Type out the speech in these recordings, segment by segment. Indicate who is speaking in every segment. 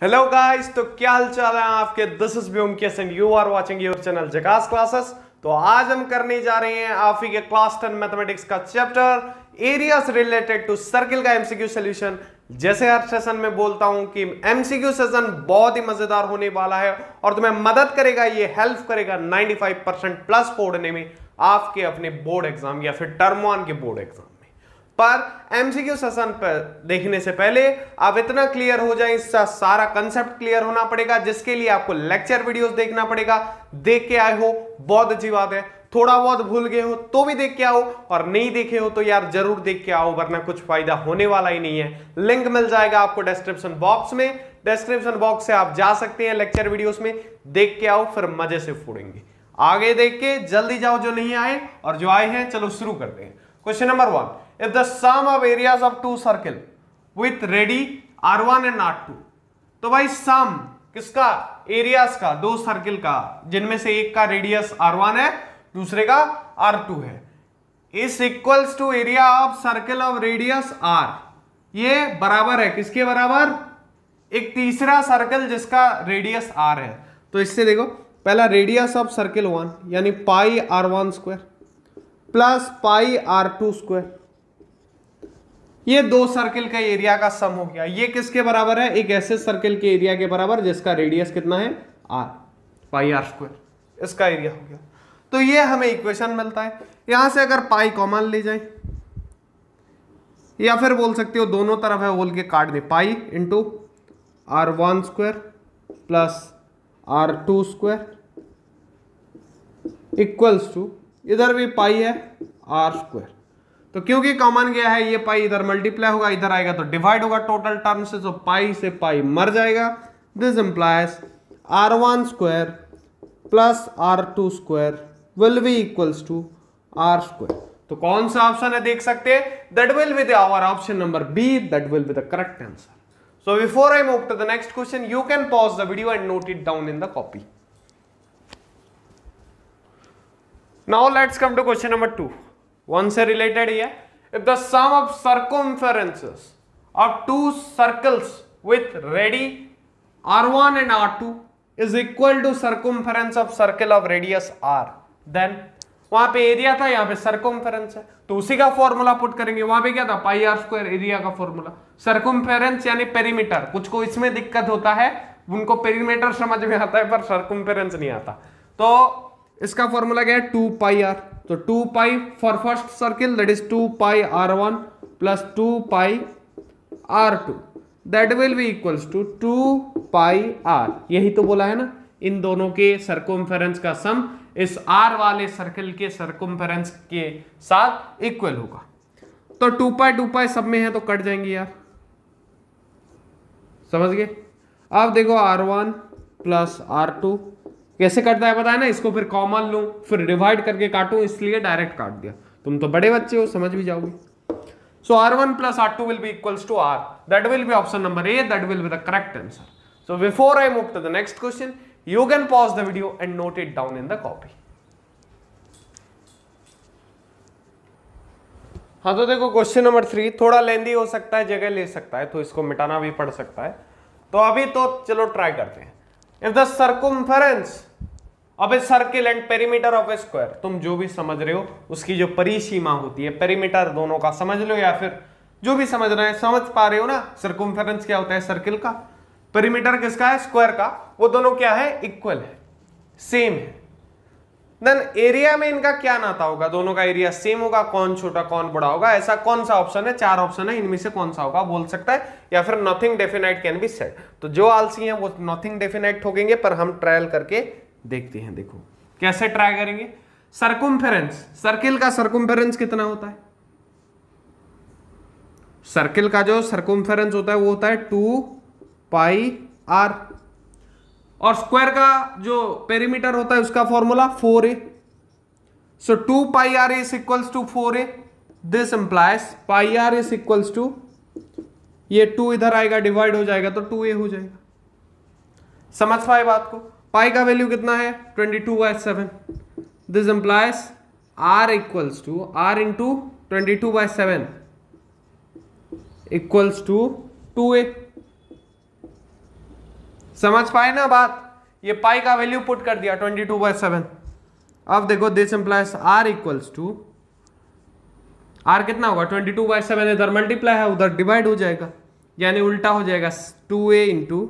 Speaker 1: Hello guys, तो क्या हाल चाल है आपके। This is Vyomkesh and you are watching your channel Jhakaas classes. तो आज हम करने जा रहे हैं आप ही के क्लास 10 मैथमेटिक्स का chapter areas related to circle का एमसीक्यू सॉल्यूशन। जैसे हर सेशन में बोलता हूं कि एमसीक्यू सेशन बहुत ही मजेदार होने वाला है और तुम्हें मदद करेगा, ये हेल्प करेगा 95% प्लस पढ़ने में आपके अपने बोर्ड एग्जाम या फिर टर्म 1 के बोर्ड एग्जाम। पर एमसीक्यू सेशन पर देखने से पहले आप इतना क्लियर हो जाए, इसका सारा कंसेप्ट क्लियर होना पड़ेगा, जिसके लिए आपको लेक्चर वीडियोस देखना पड़ेगा। देख के आए हो बहुत अच्छी बात है, थोड़ा बहुत भूल गए हो तो भी देख के आओ, और नहीं देखे हो तो यार जरूर देख के आओ, वरना कुछ फायदा होने वाला ही नहीं है। लिंक मिल जाएगा आपको डिस्क्रिप्शन बॉक्स में, डिस्क्रिप्शन बॉक्स से आप जा सकते हैं लेक्चर वीडियोस में, देख के आओ, फिर मजे से फोड़ेंगे। आगे देख के जल्दी जाओ जो नहीं आए, और जो आए हैं चलो शुरू करते हैं। Question number 1, if the sum of areas of two circle with radii r1 and r2। तो भाई सम किसका, एरियाज का, दो सर्किल का, जिनमें से एक का रेडियस r1 है दूसरे का r2 है, is equals to area of circle of radius r। ये बराबर है किसके बराबर, एक तीसरा सर्कल जिसका रेडियस r है। तो इससे देखो, पहला रेडियस ऑफ सर्किल 1 यानी पाई r1 square plus pi r2 square, ये दो सर्किल का एरिया का सम हो गया। ये किसके बराबर है, एक ऐसे सर्किल के एरिया के बराबर जिसका रेडियस कितना है r, पाई r स्क्वायर, इसका एरिया हो गया। तो ये हमें इक्वेशन मिलता है। यहां से अगर पाई कॉमन ले जाए, या फिर बोल सकते हो दोनों तरफ है बोल के काट दे, pi into r1 square plus r2 square equals to, इधर भी पाई है r स्क्वायर। तो क्योंकि कॉमन गया है, ये पाई इधर मल्टीप्लाई होगा, इधर आएगा तो डिवाइड होगा टोटल टर्म से, तो पाई से पाई मर जाएगा। This implies r1 square plus r2 square will be equals to r square. तो कौन सा ऑप्शन है देख सकते हैं, that will be our option number B, that will be the correct answer. So before I move to the next question, you can pause the video and note it down in the copy. Now let's come to question number 2। One से रिलेटेड ही है। If the sum of circumferences of two circles with radii r1 and r2 is equal to circumference of circle of radius r, then वहां पे area था, यहां पे circumference है, तो उसी का फॉर्मूला पुट करेंगे। वहां पे क्या था, पाई r स्क्वायर, एरिया का फॉर्मूला। सर्कमफेरेंस यानी पेरीमीटर, कुछ को इसमें दिक्कत होता है, उनको पेरीमीटर समझ में आता है पर सर्कमफेरेंस नहीं आता। तो इसका फॉर्मूला क्या है, 2 पाई r। तो 2 pi for first circle, that is 2 pi r1 plus 2 pi r2, that will be equals to 2 pi r। यही तो बोला है ना, इन दोनों के सर्कमफेरेंस का सम इस r वाले सर्किल के सर्कमफेरेंस के साथ इक्वल होगा। तो 2 पाई सब में है तो कट जाएंगे यार, समझ गए। अब देखो r1 प्लस r2 कैसे कटता है पता है ना, इसको फिर कॉमन लूं, फिर डिवाइड करके काटूं, इसलिए डायरेक्ट काट दिया। तुम तो बड़े बच्चे हो, समझ भी जाओगे। So r1 plus r2 will be equals to r, that will be option number A, that will be the correct answer. So before I move to the next question, you can pause the video and note it down in the copy. हाँ तो देखो, question number 3 थोड़ा लेंदी हो सकता है, जगह ले सकता है, तो इसको मिटाना भी पड़ सकता है। तो अभी तो चलो ट्राई करते हैं। If the circumference of a circle and perimeter of a square, तुम जो भी समझ रहे हो उसकी जो परिसीमा होती है, पेरीमीटर दोनों का समझ लो, या फिर जो भी समझ रहे हैं, समझ पा रहे हो ना। सर्कमफेरेंस क्या होता है, सर्किल का, पेरीमीटर किसका है, स्क्वायर का, वो दोनों क्या है, इक्वल है, सेम है। देन एरिया में इनका क्या नाता होगा, दोनों का एरिया सेम होगा, कौन छोटा कौन बड़ा होगा, ऐसा कौन सा ऑप्शन है, 4 ऑप्शन है, इनमें से कौन सा होगा बोल सकता है, या फिर nothing definite can be said. तो जो आलसी हैं वो नथिंग डेफिनाइट ठोकेंगे, पर हम ट्रायल करके देखते हैं। देखो कैसे ट्राई करेंगे। सर्कमफेरेंस, सर्किल का सर्कमफेरेंस कितना होता है, सर्किल का जो सर्कमफेरेंस होता है वो होता है 2 पाई r, और स्क्वायर का जो पेरीमीटर होता है उसका formula 4a। So 2 pi r is equals to 4a, this implies pi r is equals to, ये 2 इधर आएगा डिवाइड हो जाएगा तो 2a हो जाएगा। समझ पाए बात को। पाई का वैल्यू कितना है, 22/7, this implies r equals to r into 22/7 equals to 2a। समझ पाए ना बात? ये पाई का वैल्यू पुट कर दिया 22/7। अब देखो this implies r equals to, r कितना होगा 22/7, इधर मल्टीप्लाई है उधर डिवाइड हो जाएगा, यानी उल्टा हो जाएगा 2a इंटू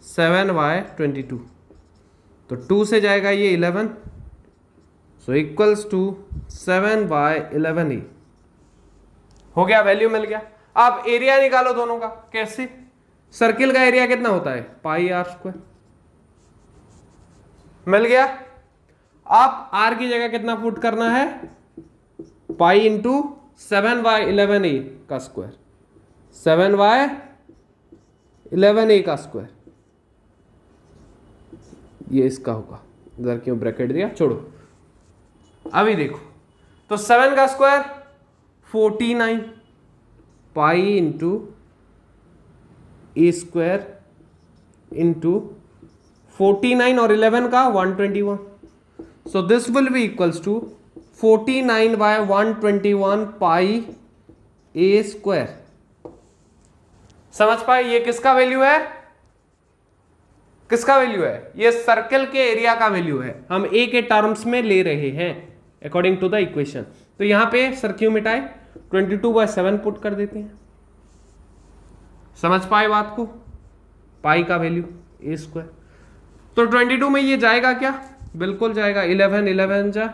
Speaker 1: 7/22। तो 2 से जाएगा ये 11, सो इक्वल्स टू 7/11a। हो गया, वैल्यू मिल गया। अब एरिया निकालो दोनों का। कैसे? सर्किल का एरिया कितना होता है पाई आर स्क्वायर, मिल गया। आप आर की जगह कितना पुट करना है, पाई इंटू 7/11a का स्क्वायर, 7/11a का स्क्वायर, ये इसका होगा। इधर क्यों ब्रैकेट दिया, छोड़ो। अभी देखो तो 7 का square 49 pi into a square into 49 और 11 का 121। So this will be equals to 49/121 pi a square. समझ पाए? ये किसका वैल्यू है, किसका वैल्यू है? ये सर्कल के एरिया का वैल्यू है, हम ए के टर्म्स में ले रहे हैं अकॉर्डिंग टू द इक्वेशन। तो यहां पे सर क्यों मिटाए, 22/7 पुट कर देते हैं। समझ पाए बात को? पाई का वैल्यू ए स्क्वायर, तो 22 में ये जाएगा क्या, बिल्कुल जाएगा, 11 जा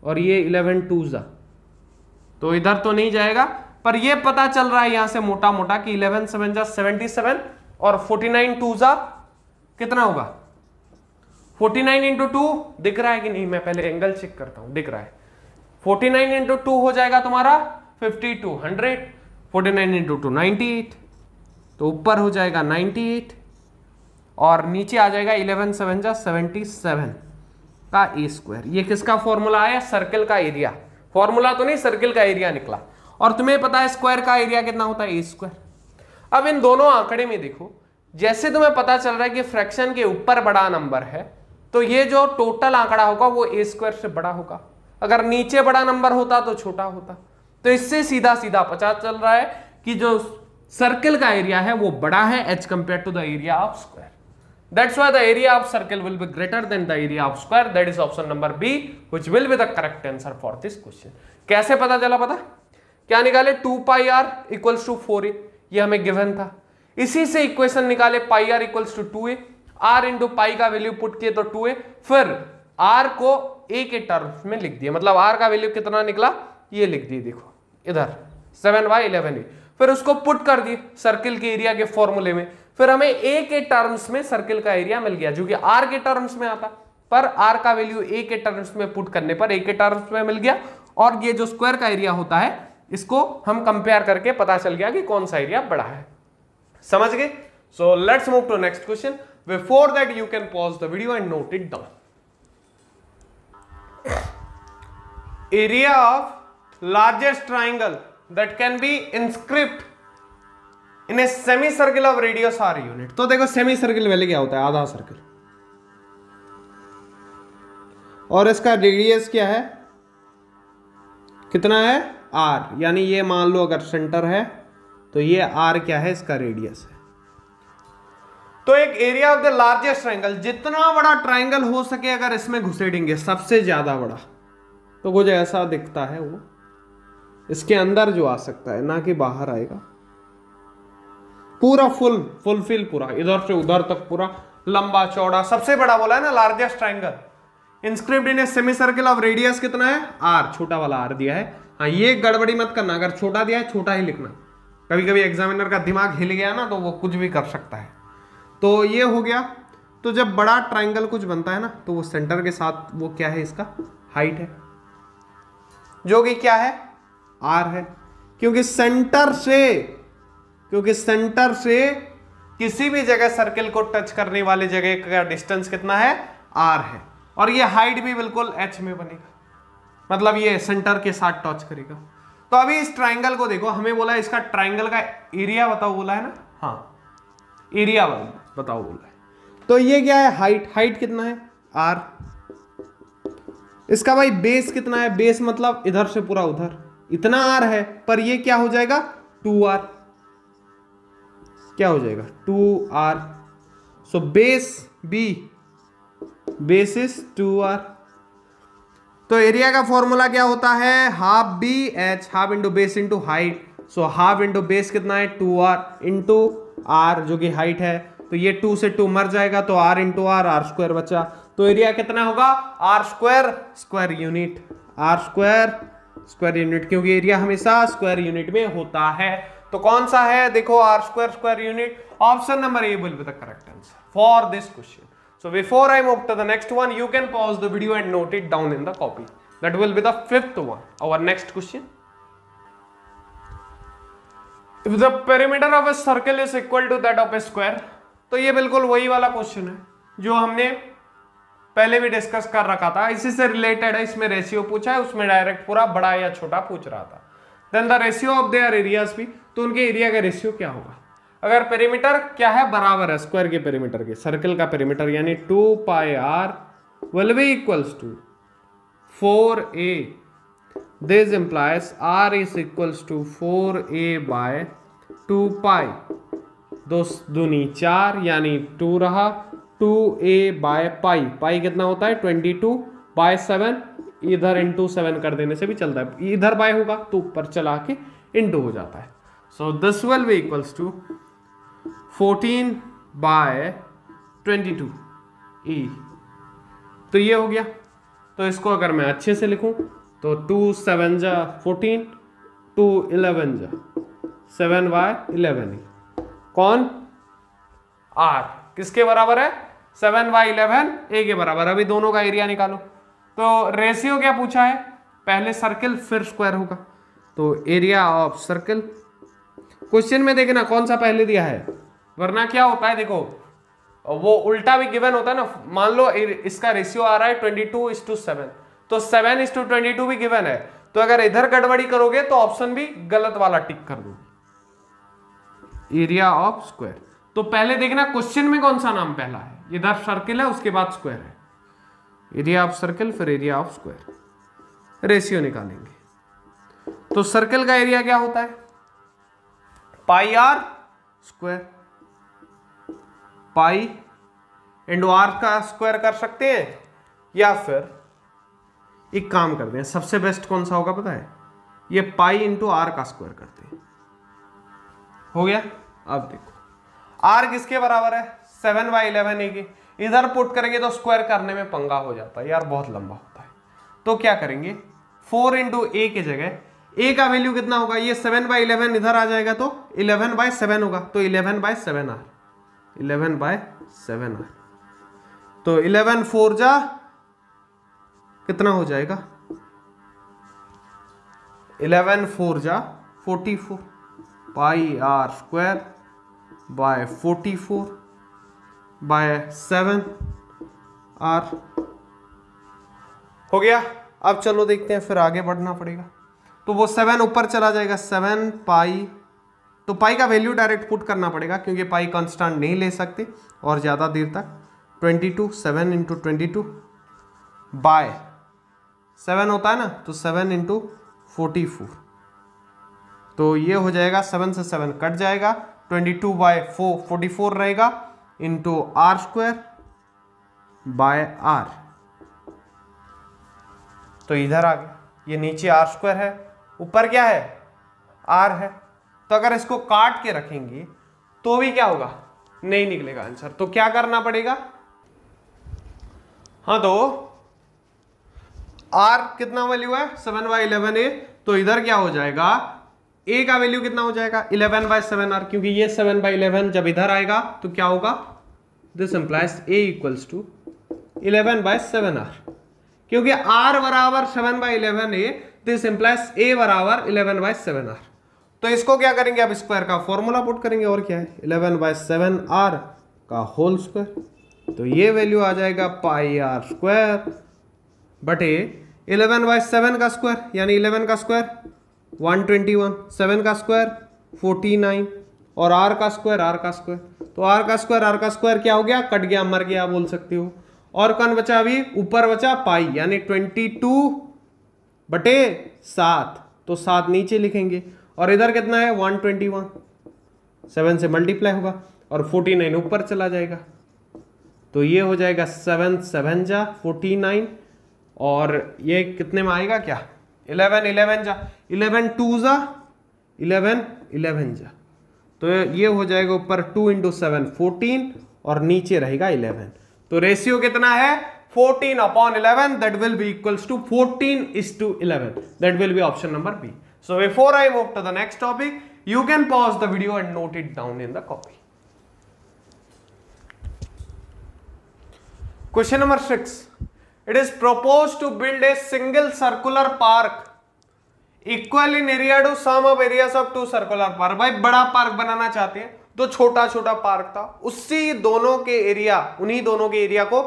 Speaker 1: और ये 11 2 जा, तो इधर तो नहीं जाएगा। पर ये पता चल रहा है यहां से मोटा मोटा कि 11 7 जा 77 और 49 2 जा कितना होगा, 49 इंटू 2 दिख रहा है कि नहीं, मैं पहले एंगल चेक करता हूं, दिख रहा है। 49 इंटू 2 हो जाएगा तुम्हारा 52, 100, 49 इंटू 2 98, तो ऊपर हो जाएगा 98 और नीचे आ जाएगा 11 7 जा 77 का ए स्क्वायर। ये किसका फॉर्मूला आया, सर्कल का एरिया। फॉर्मूला तो नहीं, सर्कल का एरिया निकला। और तुम्हें पता है स्क्वायर का एरिया कितना होता है, ए स्क्वायर। अब इन दोनों आंकड़े में देखो, जैसे तुम्हें पता चल रहा है कि फ्रैक्शन के ऊपर बड़ा नंबर है, तो ये जो टोटल आंकड़ा होगा वो ए स्क्वायर से बड़ा होगा। अगर नीचे बड़ा नंबर होता तो छोटा होता। तो इससे सीधा सीधा पता चल रहा है कि जो सर्कल का एरिया है वो बड़ा है as compare to the area of square. That's why the area of circle will be greater than the area of square. That is option number B, which will be the correct answer for this question. कैसे पता चला, पता क्या निकाले, 2 pi R equals to 4a, ये हमें given था। इसी से इक्वेशन निकाले pi R equals to 2a, R into pi का वैल्यू पुट किए तो 2a, फिर आर को a के टर्म्स में लिख दिए, मतलब आर का वैल्यू कितना निकला ये लिख दिए, देखो इधर 7/11a, फिर उसको पुट कर दिए सर्किल के एरिया के फॉर्मूले में, फिर हमें ए के टर्म्स में सर्किल का एरिया मिल गया जो कि आर के टर्म्स में आता, पर आर का वैल्यू ए के टर्म्स में पुट करने पर ए के टर्म्स में मिल गया। और ये जो स्क्वायर का एरिया होता है इसको हम कंपेयर करके पता चल गया कि कौन सा एरिया बड़ा है। समझ गए? So let's move to next question. Before that you can pause the video and note it down. Area of largest triangle that can be inscribed in a semi circle of radius r unit. तो देखो semi circle value क्या होता है, आधा circle, और इसका radius क्या है, कितना है, आर, यानी ये मान लो अगर सेंटर है तो ये आर क्या है, इसका रेडियस है। तो एक area of the largest triangle, जितना बड़ा ट्राइंगल हो सके अगर इसमें घुसेड़ेंगे सबसे ज्यादा बड़ा, तो कुछ ऐसा दिखता है, वो इसके अंदर जो आ सकता है, ना कि बाहर आएगा, पूरा फुलफिल पूरा इधर से उधर तक पूरा लंबा चौड़ा, सबसे बड़ा बोला है ना largest triangle. Inscribed in a semi circle of radius कितना है, आर, छोटा वाला आर दिया है। हाँ, ये गड़बड़ी मत करना, अगर छोटा दिया है छोटा ही लिखना, कभी कभी एग्जामिनर का दिमाग हिल गया ना तो वो कुछ भी कर सकता है। तो ये हो गया। तो जब बड़ा ट्राइंगल कुछ बनता है ना तो वो सेंटर के साथ वो क्या है, इसका हाइट है, जो कि क्या है, आर है, क्योंकि सेंटर से किसी भी जगह सर्किल को टच करने वाली जगह का डिस्टेंस कितना है, आर है, और ये हाइट भी बिल्कुल एच में बनेगा, मतलब ये सेंटर के साथ टच करेगा। तो अभी इस ट्राइंगल को देखो, हमें बोला इसका ट्राइंगल का एरिया बताओ बोला है ना, हाँ एरिया बताओ बोला है। तो ये क्या है, हाइट कितना है, आर। इसका भाई बेस कितना है, बेस मतलब इधर से पूरा उधर, इतना आर है, पर ये क्या हो जाएगा 2r, क्या हो जाएगा 2r। So base B base is 2r। तो एरिया का फॉर्मूला क्या होता है, half B H, half into base into height. So half into base कितना है 2r इंटू r जो कि हाइट है, तो ये 2 से 2 मर जाएगा तो r into r, r square बचा। तो एरिया कितना होगा r square square unit, r square square unit, क्योंकि एरिया हमेशा स्क्वायर यूनिट में होता है। तो कौन सा है, देखो r square square unit. Option number A will be the correct answer for this question. So before I move to the next one, you can pause the video and note it down in the copy. That will be the fifth one. Our next question. If the perimeter of a circle is equal to that of a square, तो ये बिल्कुल वही वाला question है जो हमने पहले भी डिस्कस कर रखा था, इसी से रिलेटेड है। इसमें रेशियो पूछा है, उसमें डायरेक्ट पूरा बड़ा या छोटा पूछ रहा था। Then the ratio of their areas भी, तो उनके एरिया का रेशियो क्या होगा। अगर पेरीमीटर क्या है, बराबर है स्क्वायर के पेरीमीटर के, सर्कल का पेरीमीटर, यानी 2 pi R will be equals to 4a। This implies r is equals to 4a by 2 pi, दो दूनी 4 यानी 2 रहा, 2a बाय पाई, पाई कितना होता है 22 बाय 7, इधर इंटू 7 कर देने से भी चलता है, इधर बाय होगा तो ऊपर चला के इंटू हो जाता है। So this will be equals to 14 by 22 e। तो ये हो गया। तो इसको अगर मैं अच्छे से लिखूं तो 2 7 जा 14, 2 11 जा 7 बाय 11 e। कौन, r किसके बराबर है, 7 बाय 11 a के बराबर। अभी दोनों का एरिया निकालो। तो रेशियो क्या पूछा है, पहले सर्कल फिर स्क्वायर होगा, तो एरिया ऑफ सर्कल। क्वेश्चन में देखना कौन सा पहले दिया है, वरना क्या होता है, देखो वो उल्टा भी गिवन होता है ना। मान लो इसका रेशियो आ रहा है 22:7, तो 7:22 भी गिवन है, तो अगर इधर गड़बड़ी करोगे तो ऑप्शन भी गलत वाला टिक कर दोगे। एरिया ऑफ स्क्वायर, तो पहले देखना क्वेश्चन में कौन सा नाम पहला है, इधर सर्कल है उसके बाद स्क्वायर है, एरिया ऑफ सर्कल फिर एरिया ऑफ स्क्वायर, रेशियो निकालेंगे। तो सर्कल का एरिया क्या होता है, pi are square, pi into R का स्क्वायर कर सकते हैं, या फिर एक काम करते हैं, सबसे बेस्ट कौन सा होगा पता है, ये पाई इंटू आर का स्क्वायर करते हैं। हो गया। अब देखो आर किसके बराबर है, 7 बाई 11 ए के, इधर पुट करेंगे तो स्क्वायर करने में पंगा हो जाता है यार, बहुत लंबा होता है। तो क्या करेंगे, 4 इंटू ए की जगह ए का वैल्यू कितना होगा, ये 7 बाई 11 इधर आ जाएगा तो 11 बाई 7 होगा, तो 11 बाई 7 आर, 11 बाय 7 आर। तो 11 4 जा कितना हो जाएगा, 11 4 जा 44 pi are square by 44 by 7 R. हो गया। अब चलो देखते हैं, फिर आगे बढ़ना पड़ेगा। तो वो 7 ऊपर चला जाएगा, 7 पाई, तो पाई का वैल्यू डायरेक्ट पुट करना पड़ेगा क्योंकि पाई कांस्टेंट नहीं ले सकते और ज़्यादा देर तक। 22 7 इंटू 22 बाय 7 होता है ना, तो 7 इंटू 44, तो ये हो जाएगा 7 से 7 कट जाएगा, 22 बाय 4 44 रहेगा, into r square by r. तो इधर आ गया, ये नीचे आर स्क्वायर है, ऊपर क्या है आर है। तो अगर इसको काट के रखेंगे तो भी क्या होगा, नहीं निकलेगा आंसर। तो क्या करना पड़ेगा, हाँ तो आर कितना वैल्यू है 7 बाई 11 ए, तो इधर क्या हो जाएगा, ए का वैल्यू कितना हो जाएगा 11 बाई 7 आर, क्योंकि ये 7 बाई 11 जब इधर आएगा तो क्या होगा, this implies a equals to 11 by 7 r, क्योंकि आर बराबर 7 by 11 a, this implies a बराबर 11 बाई 7 आर। तो इसको क्या करेंगे, अब स्क्वायर का फॉर्मूला पुट करेंगे, और क्या है 11 बाई 7 आर का होल स्क्वायर। तो ये वैल्यू आ जाएगा पाई आर स्क्वायर बटे 11 बाई 7 का स्क्वायर, यानी 11 का स्क्वायर 121, 7 का स्क्वायर 49 और आर का स्क्वायर। तो आर का स्क्वायर क्या हो गया, कट गया, मर गया बोल सकते हो। और कौन बचा, अभी ऊपर बचा पाई, यानी 22 बटे 7, तो 7 नीचे लिखेंगे, और इधर कितना है 121, 7 से मल्टीप्लाई होगा और 49 ऊपर चला जाएगा, तो ये हो जाएगा 7 7 जा 49 और ये कितने में आएगा क्या 11 11 जा 11 2 जा 11 11 जा तो ये हो जाएगा ऊपर 2 इंटू 7 14 और नीचे रहेगा 11। तो रेशियो कितना है 14/11 that will be equals to 14:11 that will be option number B. So before I move to the next topic you can pause the video and note it down in the copy. Question number 6. It is proposed to build a single circular park equal in area to sum of areas of two circular park. भाई बड़ा park बनाना चाहते हैं तो छोटा छोटा park था उसी दोनों के एरिया उन्हीं दोनों के एरिया को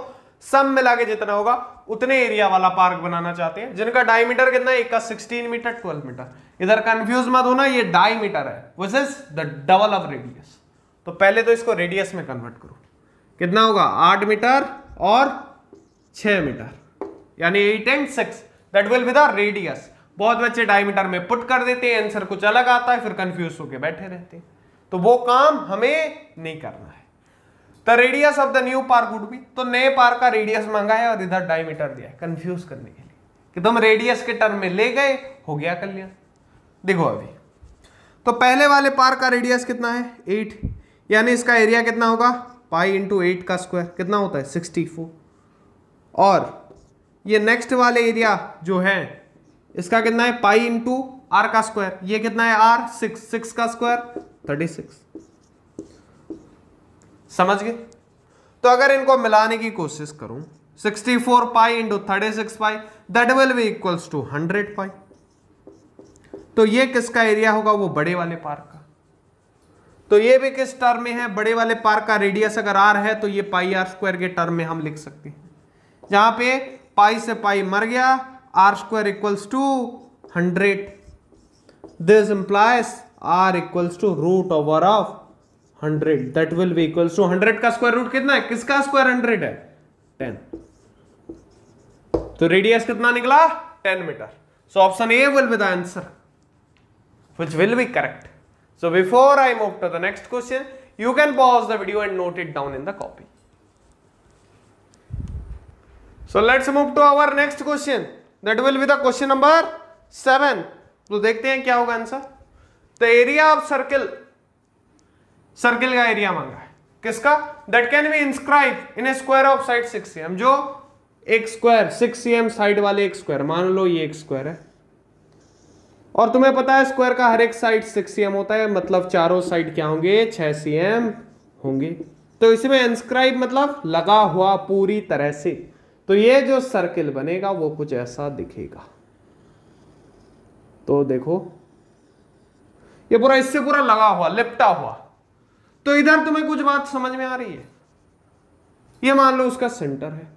Speaker 1: सम मिला के जितना होगा उतने एरिया वाला पार्क बनाना चाहते हैं जिनका डायमीटर कितना है एक का 16 मीटर 12 मीटर। इधर कंफ्यूज मत होना ये डायमीटर है which is the double of radius. तो पहले तो इसको रेडियस में कन्वर्ट करो कितना होगा 8 मीटर और 6 मीटर यानी 8 and 6 that will be the radius. बहुत बच्चे डायमीटर में पुट कर देते हैं आंसर कुछ अलग आता है फिर कंफ्यूज होकर बैठे रहते हैं तो वो काम हमें नहीं करना है। The radius of the new park would be तो नए पार्क का रेडियस मांगा है और इधर डायमीटर दिया है कंफ्यूज करने के लिए कि तुम रेडियस के टर्म में ले गए हो गया कल्याण। देखो अभी तो पहले वाले पार्क का रेडियस कितना है 8 यानी इसका एरिया कितना होगा पाई इंटू 8 का स्क्वायर कितना होता है 64 और ये नेक्स्ट वाले एरिया जो है इसका कितना है पाई इंटू आर का स्क्वायर ये कितना है आर 6 का स्क्वायर 36। समझ गए। तो अगर इनको मिलाने की कोशिश करूं 64 pi into 36 pi that will be equals to 100 pi. तो ये किसका एरिया होगा वो बड़े वाले पार्क का। तो ये भी किस टर्म में है बड़े वाले पार्क का रेडियस अगर आर है तो ये पाई आर स्क्वायर के टर्म में हम लिख सकते हैं जहां पे पाई से पाई मर गया r square equals to 100 this implies r equals to root over of 100 that will be equals to 100 का स्क्वायर रूट कितना है किसका स्क्वायर 100 है 10। तो रेडियस कितना निकला 10 metre. So option A will be the answer which will be correct. So before I move to the next question you can pause the video and note it down in the copy. So let's move to our next question. That will be the question number 7. तो देखते हैं क्या होगा answer. The area of circle, circle का area मांगा है किसका that can be inscribed in a square of side 6 cm जो एक स्क्वायर 6 cm साइड वाले एक स्क्वायर मान लो ये एक स्क्वायर है और तुम्हें पता है स्क्वायर का हर एक साइड 6 cm होता है मतलब चारों साइड क्या होंगे 6 cm होंगे। तो इसमें इंस्क्राइब मतलब लगा हुआ पूरी तरह से। तो ये जो सर्किल बनेगा वो कुछ ऐसा दिखेगा। तो देखो ये पूरा इससे पूरा लगा हुआ लिपटा हुआ। तो इधर तुम्हें कुछ बात समझ में आ रही है ये मान लो उसका सेंटर है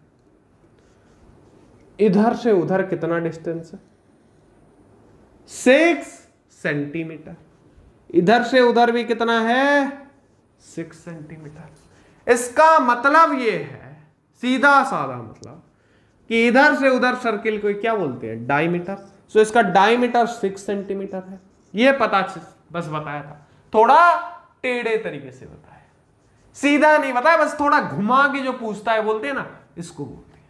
Speaker 1: इधर से उधर कितना डिस्टेंस है 6 सेंटीमीटर इधर से उधर भी कितना है 6 सेंटीमीटर। इसका मतलब ये है सीधा साधा मतलब कि इधर से उधर सर्किल को क्या बोलते हैं डायमीटर। सो इसका डायमीटर 6 सेंटीमीटर है ये पता बस बताया था थोड़ा टेढ़े तरीके से बताया सीधा नहीं बताया बस थोड़ा घुमा के जो पूछता है बोलते हैं ना इसको बोलते हैं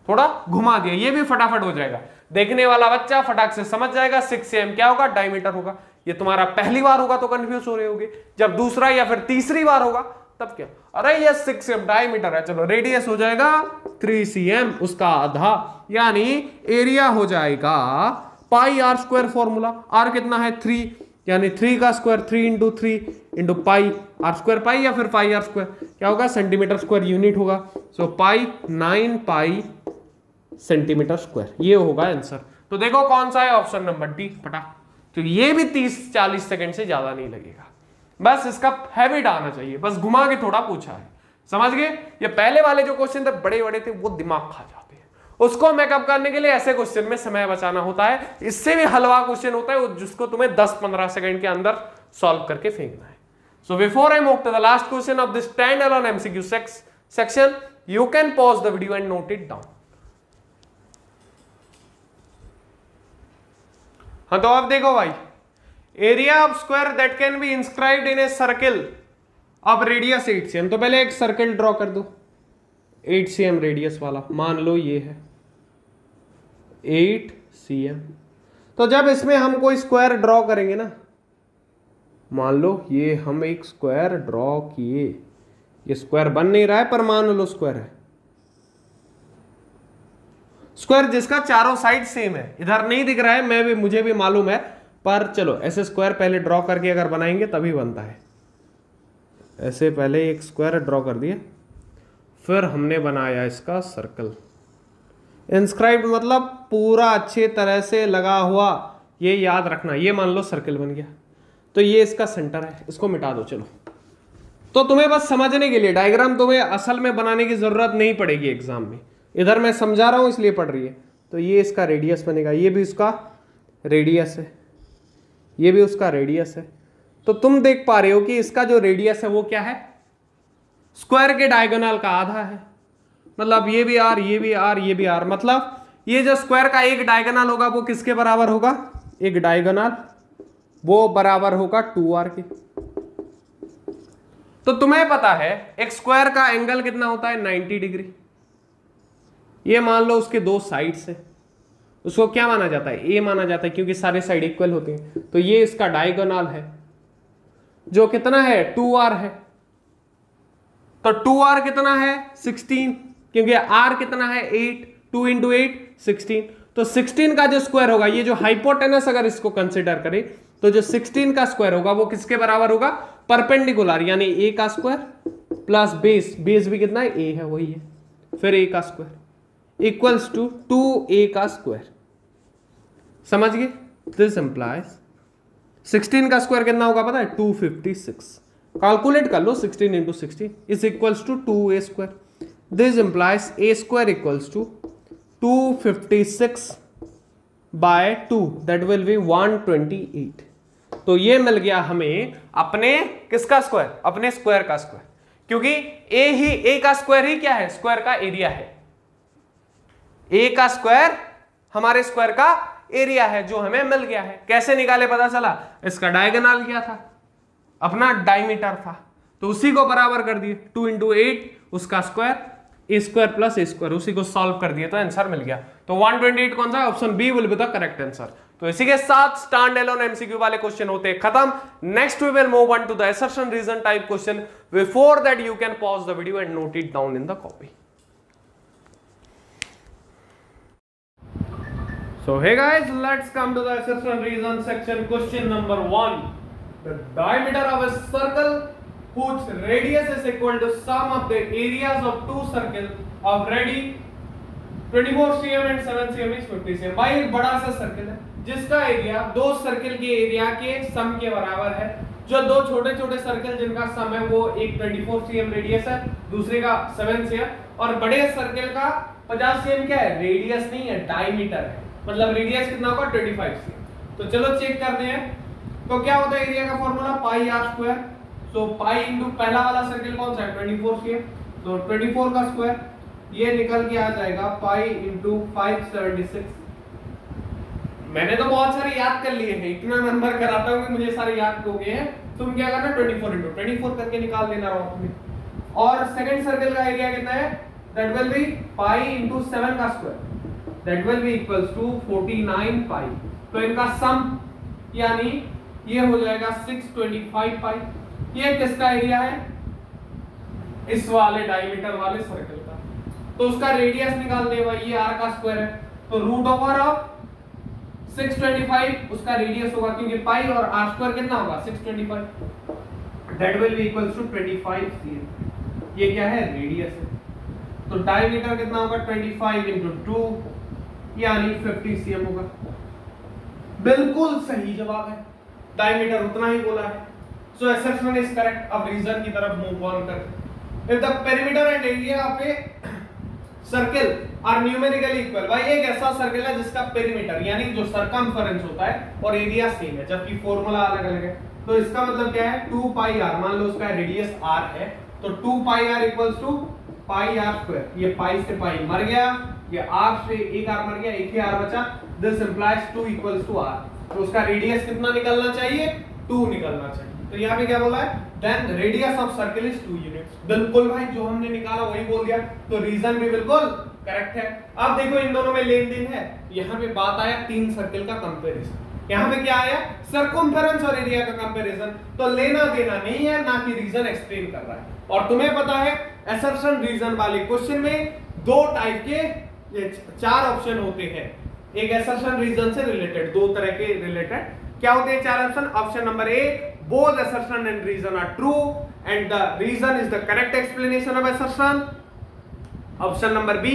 Speaker 1: थोड़ा घुमा दिया ये भी फटाफट हो जाएगा। देखने वाला बच्चा फटाक से समझ जाएगा 6 cm क्या होगा डायमीटर होगा। ये तुम्हारा पहली बार होगा तो कंफ्यूज हो रहे होगे जब दूसरा या फिर तीसरी बार होगा तब क्या अरे ये 6 cm डायमीटर है चलो रेडियस हो जाएगा 3 cm उसका आधा यानी एरिया हो जाएगा pi are square formula r कितना है 3 यानी 3 का square 3 into 3 into pi are square pi या फिर पाई आर स्क्वायर क्या होगा सेंटीमीटर स्क्वायर यूनिट होगा। सो पाई 9 पाई सेंटीमीटर स्क्वायर ये होगा आंसर। तो देखो कौन सा है ऑप्शन नंबर डी फटा। तो ये भी 30-40 सेकंड से ज्यादा नहीं लगेगा बस इसका हैबिट आना चाहिए बस घुमा के थोड़ा पूछा है समझ गए। ये पहले वाले जो क्वेश्चन थे बड़े बड़े थे वो दिमाग खा जाते हैं उसको मेकअप करने के लिए ऐसे क्वेश्चन में समय बचाना होता है। इससे भी हलवा क्वेश्चन होता है जिसको तुम्हें 10-15 सेकंड के अंदर सॉल्व करके फेंकना है। So before I move to the last question of this stand alone MCQ section you can pause the video and note it down. हाँ तो अब देखो भाई area of square that can be inscribed in a circle of radius 8 cm। तो पहले एक circle draw कर दो 8 cm रेडियस वाला, मान लो ये है 8 cm। तो जब इसमें हम कोई स्क्वायर ड्रॉ करेंगे ना, मान लो ये हम एक स्क्वायर ड्रॉ किए, ये स्क्वायर बन नहीं रहा है पर मान लो स्क्वायर है, स्क्वायर जिसका चारों साइड सेम है, इधर नहीं दिख रहा है, मुझे भी मालूम है, पर चलो ऐसे स्क्वायर पहले ड्रॉ करके अगर बनाएंगे तभी बनता है। ऐसे पहले एक स्क्वायर ड्रॉ कर दिया, फिर हमने बनाया इसका सर्कल। इंस्क्राइब्ड मतलब पूरा अच्छे तरह से लगा हुआ, ये याद रखना। ये मान लो सर्कल बन गया, तो ये इसका सेंटर है, इसको मिटा दो। चलो, तो तुम्हें बस समझने के लिए डायग्राम तुम्हें असल में बनाने की जरूरत नहीं पड़ेगी एग्जाम में, इधर मैं समझा रहा हूं इसलिए पढ़ रही है। तो ये इसका रेडियस बनेगा, ये भी उसका रेडियस है, ये भी उसका रेडियस है। तो तुम देख पा रहे हो कि इसका जो रेडियस है वो क्या है, स्क्वायर के डायगोनल का आधा है। मतलब ये भी आर, ये भी आर, ये भी आर, मतलब ये जो स्क्वायर का एक डायगोनल होगा वो किसके बराबर होगा, एक डायगोनल वो बराबर होगा 2r के। तो तुम्हें पता है एक स्क्वायर का एंगल कितना होता है, 90 डिग्री। ये मान लो उसके दो साइड्स है, उसको क्या माना जाता है, ए माना जाता है, क्योंकि सारे साइड इक्वल होते हैं। तो ये इसका डायगोनल है जो कितना है, 2r है। तो 2r कितना है, 16, क्योंकि r कितना है 8, 2 इंटू 8 16। तो 16 का जो स्क्वायर होगा, ये जो हाइपोटेनस अगर इसको कंसिडर करें, तो जो 16 का स्क्वायर होगा वो किसके बराबर होगा, परपेंडिकुलर, यानी a का स्क्वायर प्लस बेस, बेस भी कितना है, a है, वही है, फिर a का स्क्वायर इक्वल्स टू 2a का स्क्वायर। समझ गए? दिस इंप्लाइज 16 का स्क्वायर कितना होगा पता है, 256। कैलकुलेट कर लो, 16 into 16 is equals to 2a square. This implies a square equals to 256 by 2, that will be 128। तो ये मिल गया हमें अपने किसका स्क्वायर, अपने स्क्वायर का स्क्वायर, क्योंकि a का स्क्वायर ही क्या है, स्क्वायर का एरिया है। a का स्क्वायर हमारे स्क्वायर का एरिया है जो हमें मिल गया है। कैसे निकाले पता चला, इसका डायगोनल क्या था, अपना डायमीटर था, तो उसी को बराबर कर दिए, 2 इंटू 8 उसका स्क्वायर, ए स्क्वायर प्लस ए स्क्वायर, उसी को सॉल्व कर दिए तो आंसर मिल गया। तो 128 कौन सा है, option B will be the correct answer. तो इसी के साथ स्टैंड अलोन एमसीक्यू वाले क्वेश्चन होते हैं खत्म। Next we will move on to the assertion reason type question. Before that you can pause the video and note it down in the copy. So hey guys, let's come to the assertion reason section. Question number 1. The diameter of a circle whose radius is equal to sum of the areas of two circles of radius 24 cm and 7 cm is 50 cm। भाई एक बड़ा सा circle है जिसका area दो circle के area के सम के बराबर है। जो दो छोटे छोटे सर्कल जिनका सम है वो एक 24 cm रेडियस है, दूसरे का 7 cm, और बड़े सर्कल का 50 cm क्या है, रेडियस नहीं है, डायमीटर है, मतलब रेडियस कितना होगा 25 cm। तो चलो चेक करते हैं। तो क्या होता है एरिया का formula, pi are square. So pi into पहला वाला सर्कल कौन सा है, 24 cm, तो 24 का स्क्वायर ये निकल के आ जाएगा पाई इंटू 576। मैंने तो बहुत सारे याद कर लिए हैं, इतना नंबर कराता हूं कि मुझे सारे याद हो गए हैं। तुम क्या करना, 24 इंटू 24 करके निकाल देना राउंड में। और सेकंड सर्कल का एरिया कितना है, that will B pi into 7 का square, that will be equals to 49 पाई। तो इनका सम यानी ये हो जाएगा 625 पाई। ये किसका एरिया है, इस वाले डायमीटर वाले सर्कल का। तो उसका रेडियस निकाल दे भाई, ये r का स्क्वायर है, तो रूट ओवर ऑफ 625 उसका रेडियस होगा, क्योंकि पाई और r स्क्वायर कितना होगा 625, that will be equals to 25 cm। ये क्या है, रेडियस है। तो डायमीटर कितना होगा 25 into 2 यानी 50 cm होगा। बिल्कुल सही जवाब है, डायमीटर उतना ही बोला है। So assertion is correct. अब रीजन की तरफ मूव ऑन करते। If the perimeter and area of a circle are numerically equal, भाई एक ऐसा सर्कल है जिसका पेरीमीटर यानी जो सरकमफेरेंस होता है और एरिया सेम है, जबकि फॉर्मूला अलग अलग है। तो इसका मतलब क्या है, 2 पाई आर, मान लो उसका रेडियस r है, तो 2 pi R equals to pi are square. ये पाई से पाई मर गया, ये r से एक r मर गया, एक ही r बचा। This implies 2 equals to r। तो उसका रेडियस कितना निकलना चाहिए, 2 निकलना चाहिए। तो यहाँ पे क्या बोला है, then radius of circle is 2 units. बिल्कुल भाई, जो हमने निकाला वही बोल दिया, तो रीजन भी बिल्कुल करेक्ट है। अब देखो इन दोनों में लेन देन है, यहाँ पे बात आया 3 सर्कल का कंपैरिजन, यहाँ पे क्या आया, सर्कमफेरेंस और एरिया का कंपैरिजन। तो लेना देना नहीं है, ना कि रीजन एक्सप्लेन कर रहा है। और तुम्हें पता है असर्शन रीजन वाले क्वेश्चन में 2 टाइप के 4 ऑप्शन होते हैं। एक असर्शन रीजन से रिलेटेड 2 तरह के रिलेटेड क्या होते हैं 4 option. Option number A, both assertion and reason are true and the reason is the correct explanation of assertion. Option number B,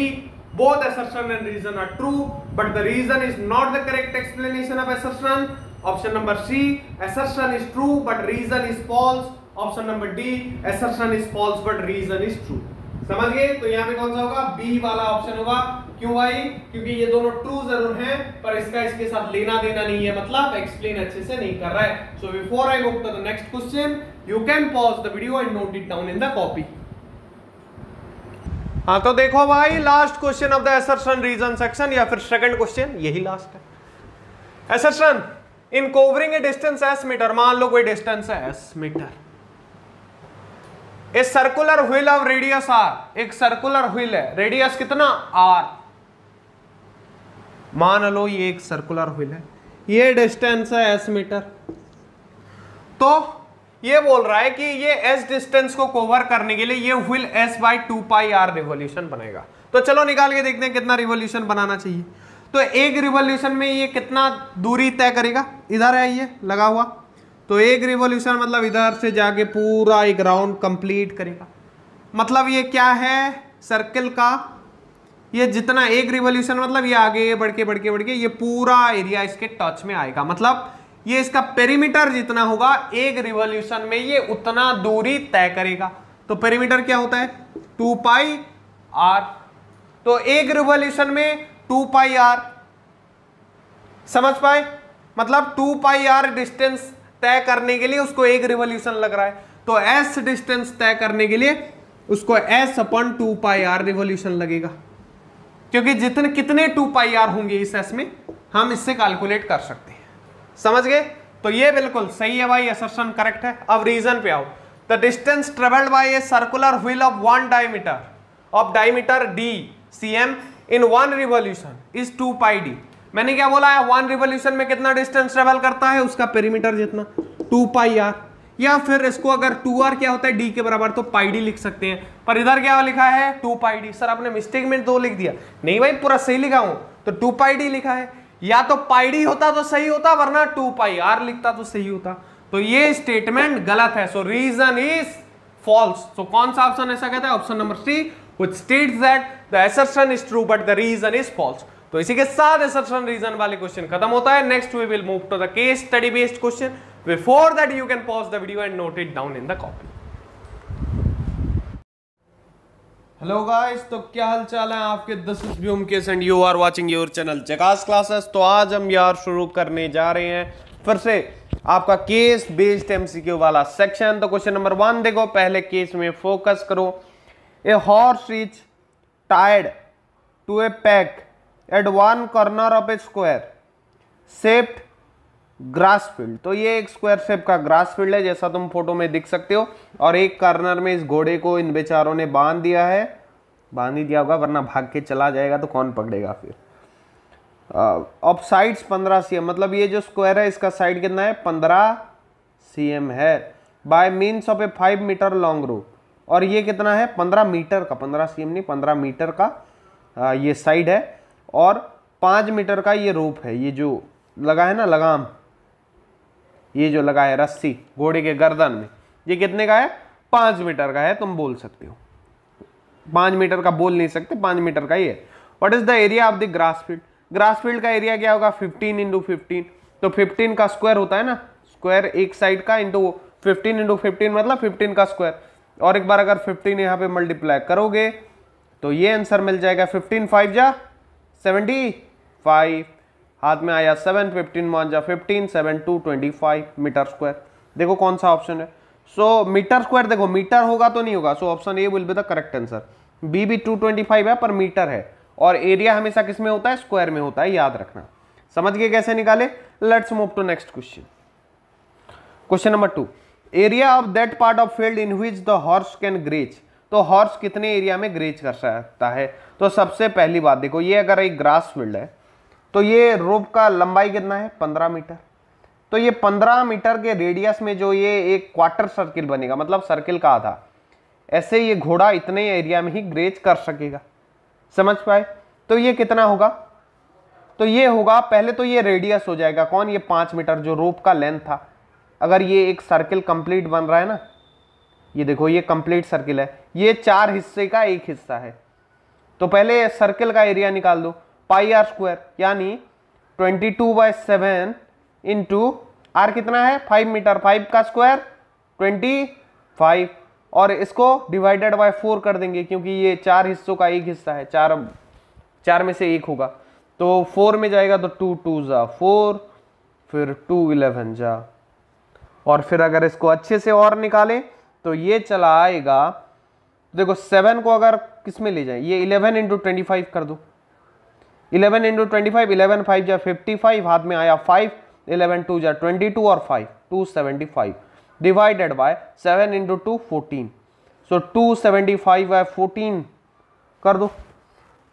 Speaker 1: both assertion and reason are true but the reason is not the correct explanation of assertion. Option number C, assertion is true but reason is false. Option number D, assertion is false but reason is true. समझ गए? तो यहाँ पे कौन सा होगा, B वाला option होगा। क्यों भाई? क्योंकि ये दोनों ट्रू जरूर हैं पर इसका इसके साथ लेना देना नहीं है, मतलब एक्सप्लेन अच्छे से नहीं कर रहा है। So before I move to the next question, you can pause the video and note it down in the copy. हाँ तो देखो भाई, last question of the assertion reason section, या फिर सेकंड क्वेश्चन, यही लास्ट है। Assertion in covering a distance S metre, मान लो कोई डिस्टेंस है S metre, a circular wheel of radius r, एक सर्कुलर व्हील है, रेडियस कितना आर, मान लो ये एक सर्कुलर व्हील है, ये डिस्टेंस है एस मीटर। तो ये बोल रहा है कि ये एस डिस्टेंस को कवर करने के लिए ये wheel S by 2 pi r revolution बनेगा। तो चलो निकाल के देखते हैं कितना रिवॉल्यूशन बनाना चाहिए। तो एक रिवॉल्यूशन में ये कितना दूरी तय करेगा, इधर है ये लगा हुआ, तो एक रिवॉल्यूशन मतलब इधर से जाके पूरा एक राउंड कंप्लीट करेगा। मतलब ये क्या है, सर्कल का ये जितना एक रिवॉल्यूशन मतलब ये आगे बढ़ के ये पूरा एरिया इसके टच में आएगा। मतलब ये इसका पेरीमीटर जितना होगा एक रिवॉल्यूशन में ये उतना दूरी तय करेगा। तो पेरीमीटर क्या होता है 2 पाई आर, तो एक रिवॉल्यूशन में 2 पाई आर, समझ पाए? मतलब 2 पाई आर डिस्टेंस तय करने के लिए उसको एक रिवॉल्यूशन लग रहा है, तो एस डिस्टेंस तय करने के लिए उसको S upon 2 pi r revolution लगेगा। क्योंकि जितने कितने 2 पाई आर होंगे इस एस में हम इससे कैलकुलेट कर सकते हैं। समझ गए? तो ये बिल्कुल सही है भाई, असर्शन करेक्ट है। अब रीजन पे आओ। The distance travelled by A circular wheel of 1 diameter D cm in 1 revolution is 2 pi D. मैंने क्या बोला है, 1 रिवॉल्यूशन में कितना डिस्टेंस ट्रेवल करता है, उसका पेरीमीटर जितना 2 पाई आर, या फिर इसको अगर 2r क्या होता है डी के बराबर, तो पाई डी लिख सकते हैं। पर इधर क्या लिखा है 2 पाई डी। सर आपने मिस्टेक में 2 लिख दिया। नहीं भाई, पूरा सही लिखा हूं, तो 2 पाई डी लिखा है। या तो पाई डी होता तो सही होता, वरना 2 पाई आर लिखता तो सही होता। तो ये स्टेटमेंट गलत है। So reason is false. So कौन सा ऑप्शन ऐसा कहता है, option number C, which states that the assertion is true but the reason is false. तो इसी के साथ असर्शन रीजन वाले क्वेश्चन खत्म होता है। Next we will move to the case study based question. Before that you can pause the video and note it down in the copy. Hello guys, तो क्या हाल चाल है आपके? This is Vyomkesh and you are watching your channel Jhakaas classes. तो आज हम यार शुरू करने जा रहे हैं फिर से आपका केस बेस्ड एमसीक्यू वाला सेक्शन। तो क्वेश्चन नंबर 1 देखो, पहले केस में फोकस करो। A horse is tied to a peg at 1 corner of a square shaped grass field. तो ये एक स्क्वायर शेप का ग्रास फील्ड है, जैसा तुम फोटो में दिख सकते हो, और एक कॉर्नर में इस घोड़े को इन बेचारों ने बांध दिया है। बांध ही दिया होगा, वरना भाग के चला जाएगा तो कौन पकड़ेगा फिर। ऑफ साइड्स 15 cm, मतलब ये जो स्क्वायर है इसका साइड कितना है 15 cm है, by means of a 5 metre long rope. और ये कितना है 15 मीटर का, 15 cm नहीं 15 मीटर का ये साइड है, और 5 मीटर का ये रोप है। ये जो लगा है ना लगाम, ये जो लगा है रस्सी घोड़े के गर्दन में, ये कितने का है 5 मीटर का है। तुम बोल सकते हो 5 मीटर का बोल नहीं सकते, 5 मीटर का ही है। What is the area of the grass field? Grass field का एरिया क्या होगा 15 इंटू 15। तो 15 का स्क्वायर होता है ना, स्क्वायर एक साइड का इंटू 15 इंटू 15 मतलब 15 का स्क्वायर। और एक बार अगर 15 यहाँ पे मल्टीप्लाई करोगे तो ये आंसर मिल जाएगा 15 5 जा 75, हाथ में आया 7, 15 1 जा 15, 7 2 25 मीटर स्क्वायर। देखो कौन सा ऑप्शन है। सो मीटर स्क्वायर, देखो मीटर होगा तो नहीं होगा, so option A will be the correct answer. B भी 225 है पर मीटर है, और एरिया हमेशा किस में होता है, स्क्वायर में होता है, याद रखना। समझ गए कैसे निकाले? Let's move to next question. Question number 2, area of that part of field in which the horse can graze, तो हॉर्स कितने एरिया में ग्रेज कर सकता है। तो सबसे पहली बात देखो, ये अगर एक ग्रास फील्ड है तो ये रोप का लंबाई कितना है 15 मीटर, तो ये 15 मीटर के रेडियस में जो ये एक क्वार्टर सर्किल बनेगा, मतलब सर्किल का आधा, ऐसे ये घोड़ा इतने एरिया में ही ग्रेज कर सकेगा। समझ पाए। तो ये कितना होगा, तो ये होगा, पहले तो ये रेडियस हो जाएगा कौन, ये 5 मीटर जो रोप का लेंथ था। अगर ये एक सर्किल कंप्लीट बन रहा है ना, ये देखो ये कंप्लीट सर्किल है, ये 4 हिस्से का एक हिस्सा है, तो पहले सर्किल का एरिया निकाल दो, पाई आर स्क्वायर, यानी 22/7 इंटू आर कितना है 5 मीटर, 5 का स्क्वायर 25, और इसको डिवाइडेड बाय 4 कर देंगे क्योंकि ये 4 हिस्सों का एक हिस्सा है, 4 में से एक होगा, तो 4 में जाएगा तो 2 2 जा 4, फिर 2 11 जा, और फिर अगर इसको अच्छे से और निकालें तो ये चला आएगा, देखो 7 को अगर किस में ले जाए, ये 11 इंटू 25 कर दो, 11 इंटू 25, 11 5 जा 55, हाथ में आया 5, 11 2 जा 22 और 5 275 डिवाइडेड बाय 7 इंटू 2 14, सो 275/14 कर दो,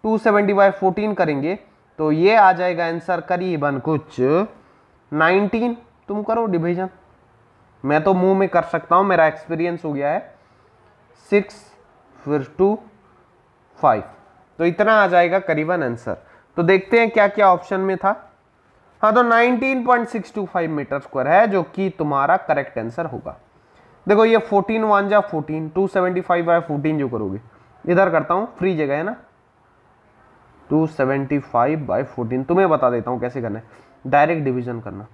Speaker 1: 270/14 करेंगे तो ये आ जाएगा आंसर करीबन कुछ 19। तुम करो डिवीजन, मैं तो मुंह में कर सकता हूं, मेरा एक्सपीरियंस हो गया है। 6 फिर 2 5, तो इतना आ जाएगा करीबन आंसर। तो देखते हैं क्या क्या ऑप्शन में था। हाँ, तो 19.625 मीटर स्क्वायर है जो कि तुम्हारा करेक्ट आंसर होगा। देखो ये 14 1 जा 14, 275/14 जो करोगे, इधर करता हूं, फ्री जगह है ना, 275/14 तुम्हें बता देता हूं कैसे करना है, डायरेक्ट डिवीजन करना।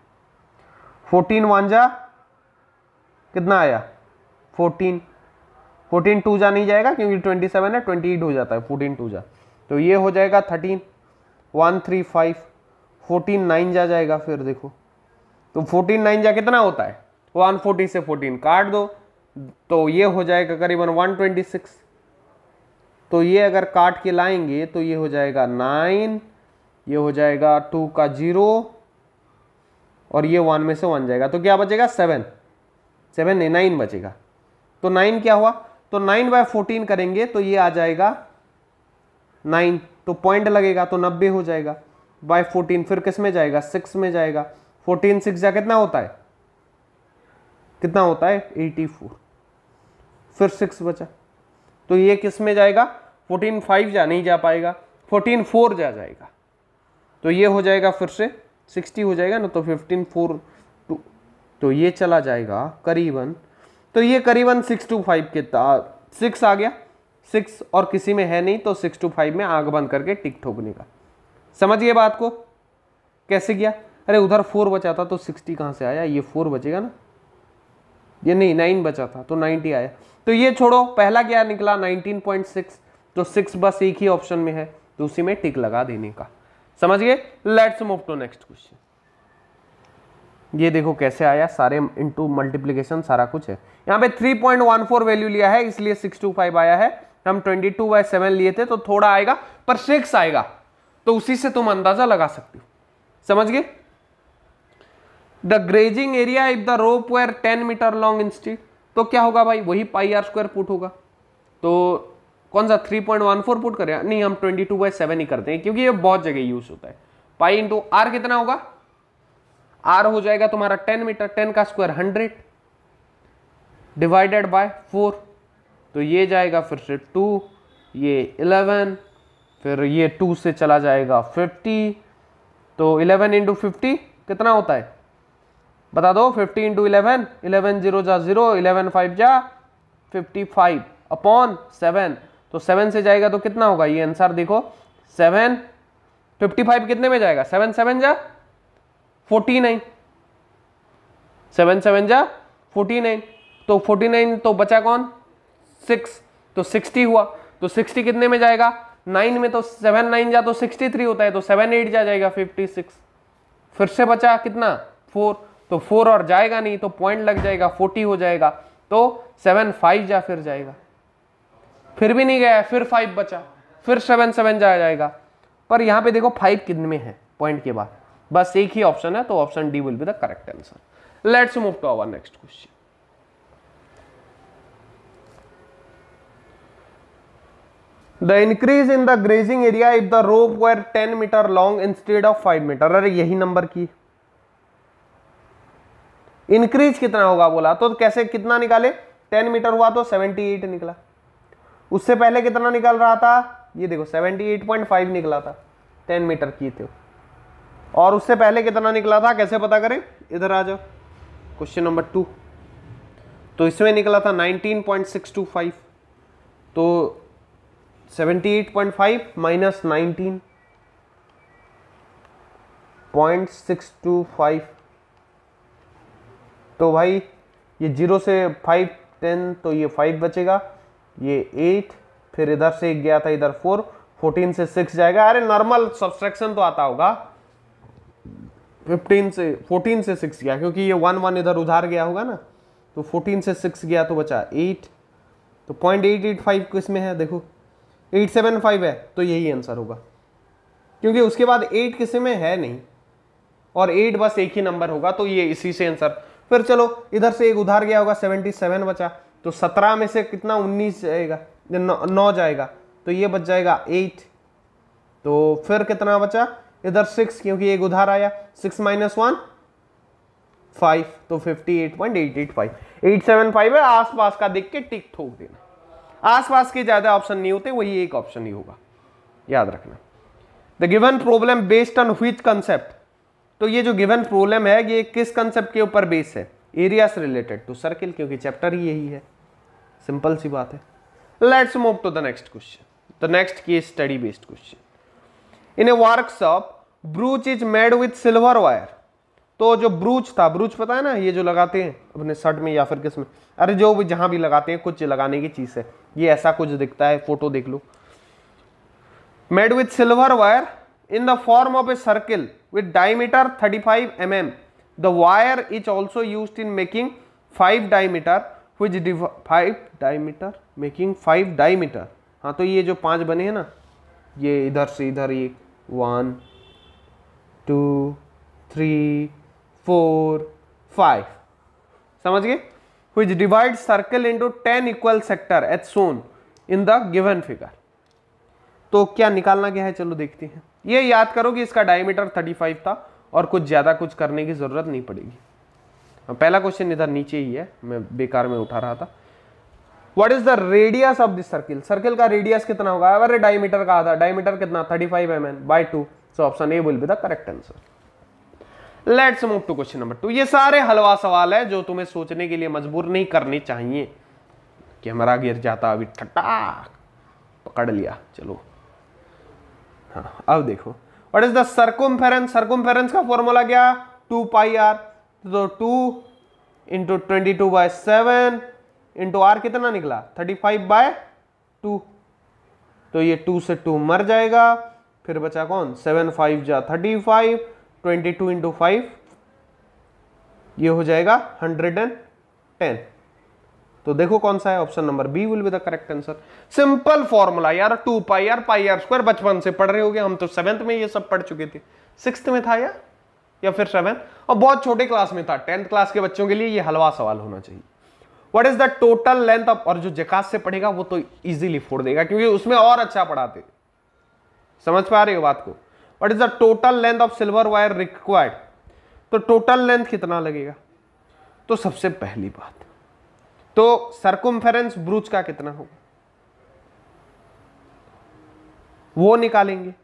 Speaker 1: 14 1 जा कितना आया 14, 14 2 जा नहीं जाएगा क्योंकि 27 है, 28 हो जाता है, 14 2 जा, तो ये हो जाएगा 13 135, 14 9 जा जाएगा, फिर देखो तो 14 9 जा कितना होता है, 140 से 14 काट दो तो ये हो जाएगा करीबन 126, तो ये अगर काट के लाएंगे तो ये हो जाएगा 9, ये हो जाएगा 2 का 0 और ये 1 में से 1 जाएगा, तो क्या बचेगा 7 नहीं 9 बचेगा। तो 9 क्या हुआ, तो 9/14 करेंगे तो ये आ जाएगा 9, तो पॉइंट लगेगा तो 90 हो जाएगा, बाय 14 फिर किस में जाएगा 6 में जाएगा, 14 6 जा कितना होता है, कितना होता है 84, फिर 6 बचा, तो ये किस में जाएगा 14 5 जा नहीं जा पाएगा, 14 4 जा जाएगा, तो ये हो जाएगा फिर से 60 हो जाएगा ना, तो 15 4 2, तो ये चला जाएगा करीबन, तो ये करीबन 6 to 5 के 6 आ गया, 6 और किसी में है नहीं तो 6 to 5 में आंख बंद करके टिक ठोकने का। समझिए बात को कैसे किया, अरे उधर 4 बचा था तो 60 कहां से आया, ये 4 बचेगा ना, ये नहीं 9 बचा था तो 90 आया, तो ये छोड़ो, पहला क्या निकला 19.6, तो 6 बस एक ही ऑप्शन में है तो उसी में टिक लगा देने का। समझ गए। Let's move to next question. ये देखो कैसे आया, सारे इंटू मल्टीप्लीकेशन सारा कुछ है। यहाँ पे 3.14 वैल्यू लिया है इसलिए 625 आया है, हम 22/7 लिए थे तो थोड़ा आएगा, पर 6 आएगा तो उसी से तुम अंदाजा लगा सकते हो। समझ गए। The grazing area if the rope were 10 metre long instead, तो क्या होगा भाई, वही पाई आर स्क्वायर पुट होगा, तो कौन सा 3.14 पुट करें, नहीं हम 22/7 ही करते हैं क्योंकि ये बहुत जगह यूज होता है। पाई इंटू आर कितना होगा, आर हो जाएगा तुम्हारा 10 मीटर, 10 का स्क्वायर 100 डिवाइडेड बाय 4, तो ये जाएगा फिर से 2, ये 11, फिर ये 2 से चला जाएगा 50, तो 11 इंटू 50 कितना होता है बता दो, 50 इंटू 11, 11 0 जा 0, 11 5 जा 55 अपॉन 7, तो 7 से जाएगा तो कितना होगा, ये आंसर देखो 7, 55 कितने में जाएगा, 7 7 जा 49, 7 7 जा 49, तो 49 तो बचा कौन 6, तो 60 हुआ, तो 60 कितने में जाएगा 9 में, तो 7 9 जा तो 63 होता है, तो 7 8 जा जाएगा 56, फिर से बचा कितना 4, तो 4 और जाएगा नहीं तो पॉइंट लग जाएगा 40 हो जाएगा, तो 7 5 जा फिर जाएगा, फिर भी नहीं गया, फिर 5 बचा, फिर 7 7 जा जाएगा, पर यहां पे देखो 5 कितने में है पॉइंट के बाद, बस एक ही ऑप्शन है, तो option D will be the correct answer. Let's move to our next question. The increase in the grazing area if the rope were 10 metre long instead of 5 metre. अरे यही नंबर की increase कितना होगा बोला, तो कैसे कितना निकाले, 10 मीटर हुआ तो 78 निकला। उससे पहले कितना निकल रहा था, ये देखो 78.5 निकला था, 10 मीटर की थे। और उससे पहले कितना निकला था, कैसे पता करें, इधर आ जाओ क्वेश्चन नंबर 2। तो इसमें निकला था 19.625, तो 78.5 माइनस 19.625, तो भाई ये 0 से 5 10, तो ये 5 बचेगा, ये 8, फिर इधर से 1 गया था, इधर 4, 14 से 6 जाएगा। अरे नॉर्मल सब्सट्रैक्शन तो आता होगा, 14 से 6 गया, क्योंकि ये 1 1 इधर उधार गया होगा ना, तो 14 से 6 गया तो बचा 8, तो 0.885 किसमें है, देखो 875 है, तो यही आंसर होगा, क्योंकि उसके बाद 8 किसी में है नहीं, और 8 बस एक ही नंबर होगा, तो ये इसी से आंसर। फिर चलो इधर से एक उधार गया होगा, 77 बचा, तो 17 में से कितना 19 जाएगा, 9 जाएगा, तो ये बच जाएगा 8। तो फिर कितना बचा इधर 6, क्योंकि एक उधार आया, 6 माइनस 1 5, तो 58.885, 875 है। आसपास का देख के टिक ठोक देना, आसपास के ज्यादा ऑप्शन नहीं होते, वही एक ऑप्शन ही होगा, याद रखना। The given problem based on which concept, तो ये जो गिवन प्रॉब्लम है ये किस कंसेप्ट के ऊपर बेस है, एरिया से रिलेटेड टू सर्किल, क्योंकि चैप्टर ही यही है, सिंपल सी बात है। Let's move to the next question, the next case study based question. In a workshop brooch is made with silver wire, तो जो ब्रूच था, ब्रूच पता है ना, ये जो लगाते हैं अपने शर्ट में या फिर किस में, अरे जो भी जहां भी लगाते हैं, कुछ लगाने की चीज है, ये ऐसा कुछ दिखता है, फोटो देख लो। Made with silver wire in the form of a circle with diameter 35 mm. The wire is also used in making 5 diameter which 5 diameter making 5 diameter। हाँ, तो ये जो 5 बने हैं ना, ये इधर से इधर, ये 1 2 3 4 5, समझ गए, which divides circle into 10 equal sector as shown in the given figure। तो क्या निकालना क्या है, चलो देखते हैं। ये याद करो कि इसका डायमीटर 35 था और कुछ ज्यादा कुछ करने की जरूरत नहीं पड़ेगी। पहला क्वेश्चन इधर नीचे ही है, मैं बेकार में उठा रहा था। What is the radius of this circle, circle का रेडियस कितना होगा, अरे डायमीटर का आधा, डायमीटर कितना 35 mm by 2, so option A will be the correct answer. Let's move to question number 2। ये सारे हलवा सवाल है जो तुम्हें सोचने के लिए मजबूर नहीं करनी चाहिए कि हमारा गिर जाता, अभी ठट्टा पकड़ लिया। चलो हाँ, अब देखो what is the circumference, circumference का फॉर्मूला क्या, 2 पाई आर, तो 2 इंटू 22/7 इंटू आर कितना निकला 35/2, तो ये 2 से 2 मर जाएगा, फिर बचा कौन 7 5 जा 35, 22 इंटू 5 ये हो जाएगा 110। तो देखो कौन सा है, option number B will be the correct answer. Simple formula यार, 2 pi r pi are square, बचपन से पढ़ रहे होगे, हम तो 7th में ये सब पढ़ चुके थे, 6th में था या फिर 7th, और बहुत छोटे क्लास में था, 10th क्लास के बच्चों के लिए ये हलवा सवाल होना चाहिए। What is the total length of, और जो जकास से पढ़ेगा वो तो इजीली फोड़ देगा, क्योंकि उसमें और अच्छा पढ़ाते, समझ पा रहे हो बात को। What is the total length of silver wire required, तो टोटल लेंथ कितना लगेगा, तो सबसे पहली बात तो सर्कमफेरेंस ब्रूच का कितना होगा वो निकालेंगे,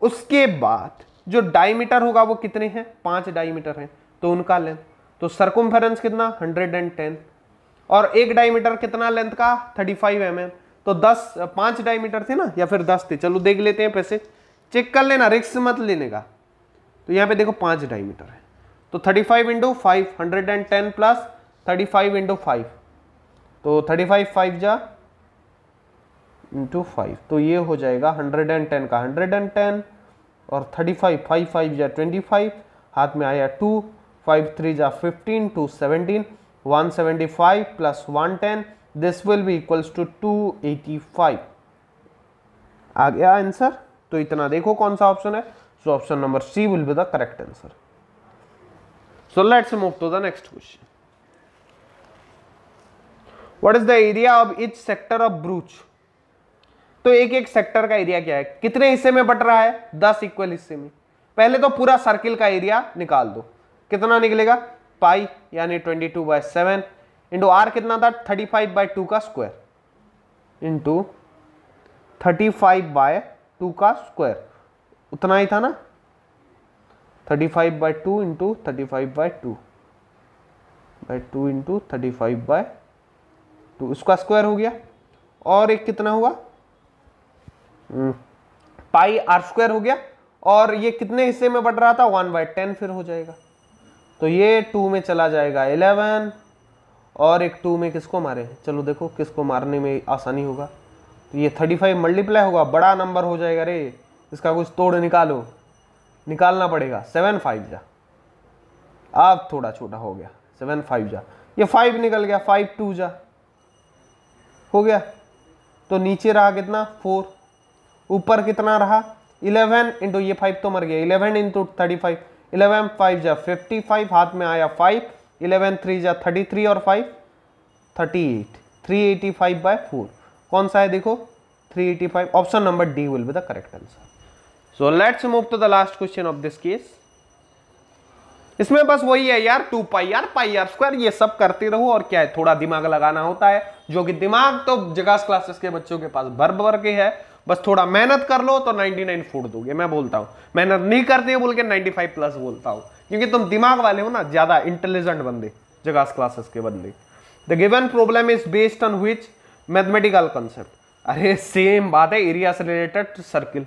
Speaker 1: उसके बाद जो डायमीटर होगा वो कितने हैं, 5 डायमीटर हैं, तो उनका लेंथ, तो सर्कमफेरेंस कितना 110, और एक डायमीटर कितना लेंथ का 35 mm, तो 5 डायमीटर थे ना, या फिर 10 थे, चलो देख लेते हैं, पैसे चेक कर लेना, रिस्क मत लेने का। तो यहाँ पे देखो 5 डायमीटर है, तो 35 इंटू 5 110 प्लस 35 इंटू 5, तो 35 5 जा इंटू 5, तो ये हो जाएगा 110 का 110, और 35 5 5 जा 25, हाथ में आया 2, 5 3 जा 15, 2 17, 175 plus 110, this will be equals to 285। आ गया आंसर, तो इतना देखो कौन सा ऑप्शन है, so option number C will be the correct answer. So let's move to the next question. What is the area of each sector of brooch? तो एक एक सेक्टर का एरिया क्या है, कितने हिस्से में बट रहा है, 10 इक्वल हिस्से में। पहले तो पूरा सर्किल का एरिया निकाल दो, कितना निकलेगा, पाई यानी 22/7 इंटू आर कितना था 35/2 का स्क्वायर इंटू 35/2 का स्क्वायर, उतना ही था ना, 35/2 इंटू 35/2 इंटू 35/2 उसका स्क्वायर हो गया। और एक कितना हुआ, पाई आर स्क्वायर हो गया। और ये कितने हिस्से में बढ़ रहा था, 1/10 फिर हो जाएगा। तो ये 2 में चला जाएगा 11 और एक 2 में किसको मारे, चलो देखो किसको मारने में आसानी होगा। तो ये 35 मल्टीप्लाई होगा, बड़ा नंबर हो जाएगा रे, इसका कुछ तोड़ निकालो, निकालना पड़ेगा। 7 5 जा, अब थोड़ा छोटा हो गया, 7 5 जा, ये 5 निकल गया, 5 2 जा हो गया। तो नीचे रहा कितना 4, ऊपर कितना रहा 11 इंटू ये 5 तो मर गया, 11 इंटू 35, 11 5 जा 55, हाथ में आया 5, 11 3 जा 33 और 5 38, 385/4 कौन सा है देखो 385। Option number D will be the correct answer. So let's move to the last question of this case. इसमें बस वही है यार, 2 पाई आर स्क्वायर, ये सब करते रहो और क्या है, थोड़ा दिमाग लगाना होता है, जो कि दिमाग तो जगास क्लासेस के बच्चों के पास भर भर के है। बस थोड़ा मेहनत कर लो तो 99 फोड़ दोगे, मैं बोलता हूं। मेहनत नहीं करते हो बोल के 95 प्लस बोलता हूं, क्योंकि तुम दिमाग वाले हो ना, ज्यादा इंटेलिजेंट बंदे, जगास क्लासेस के बंदे। The given problem is based on which mathematical concept. अरे सेम बात है, एरिया से रिलेटेड टू सर्किल,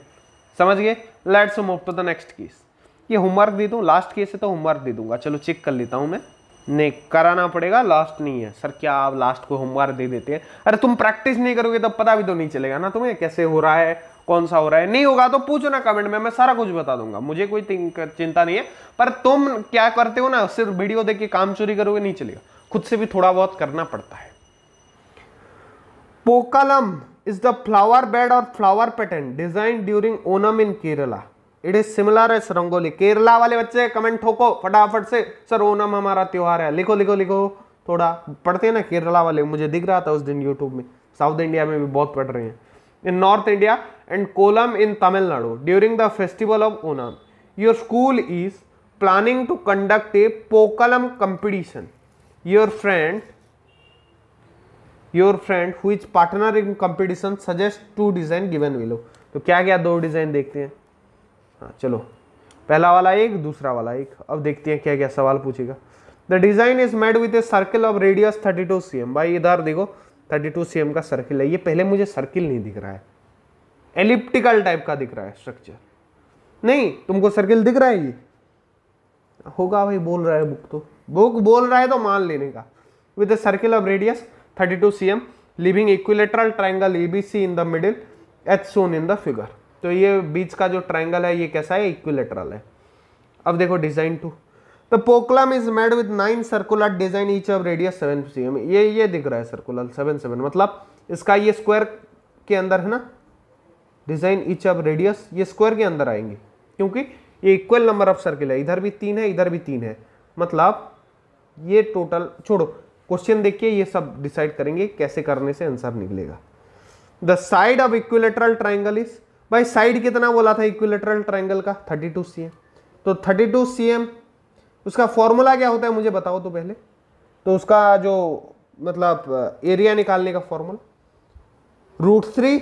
Speaker 1: समझ गए। Let's move to the next case. ये होमवर्क दे दूं, लास्ट केस है तो होमवर्क दे दूंगा, चलो चेक कर लेता हूं मैं। नहीं कराना पड़ेगा, लास्ट नहीं है सर, क्या आप लास्ट को होमवर्क दे देते हैं। अरे तुम प्रैक्टिस नहीं करोगे तो पता भी तो नहीं चलेगा ना तुम्हें कैसे हो रहा है, कौन सा हो रहा है। नहीं होगा तो पूछो ना कमेंट में, मैं सारा कुछ बता दूंगा, मुझे कोई चिंता नहीं है। पर तुम क्या करते हो ना, सिर्फ वीडियो देख के काम चोरी करोगे नहीं चलेगा, खुद से भी थोड़ा बहुत करना पड़ता है। पोकलम is the flower bed or flower pattern designed during Onam in Kerala. It is similar as Rangoli. Kerala वाले बच्चे कमेंट ठोको फटाफट से, सर ओनम हमारा त्योहार है, लिखो लिखो लिखो। थोड़ा पढ़ते हैं ना केरला वाले, मुझे दिख रहा था उस दिन यूट्यूब में। साउथ इंडिया में भी बहुत पढ़ रहे हैं। In North India and kolam in Tamil Nadu during the festival of Onam your school is planning to conduct a pookalam competition. Your friend who is partner in competition suggest 2 design given below। तो क्या क्या 2 डिजाइन देखते हैं। हाँ चलो, पहला वाला एक, दूसरा वाला एक। अब देखते हैं क्या क्या सवाल पूछेगा। The design is made with A circle of radius 32 cm। भाई इधर देखो 32 cm का सर्किल है। ये पहले मुझे सर्किल नहीं दिख रहा है, एलिप्टिकल टाइप का दिख रहा है स्ट्रक्चर। नहीं तुमको सर्किल दिख रहा है, ये होगा भाई, बोल रहा है बुक बोल रहा है तो मान लेने का। With A circle of radius 32 cm leaving equilateral triangle ABC in the middle as shown in the figure। तो ये बीच का जो ट्रायंगल है ये कैसा है, इक्विलेटरल है। अब देखो design 2। The pookalam is made with 9 circular design each of radius 7 cm। ये दिख रहा है सर्कुलर 7 मतलब इसका ये स्क्वायर के अंदर है ना, डिजाइन ईच ऑफ रेडियस ये स्क्वायर के अंदर आएंगे, क्योंकि ये इक्वल नंबर ऑफ सर्किल है। इधर भी 3 है, इधर भी 3 है, मतलब ये टोटल छोड़ो, क्वेश्चन देखिए, ये सब डिसाइड करेंगे कैसे करने से आंसर निकलेगा। The side of equilateral triangle is, भाई साइड कितना बोला था इक्विलेटरल ट्राइंगल का, 32 cm। तो 32 cm उसका फॉर्मूला क्या होता है मुझे बताओ तो पहले। तो उसका जो मतलब एरिया निकालने का फॉर्मूला √3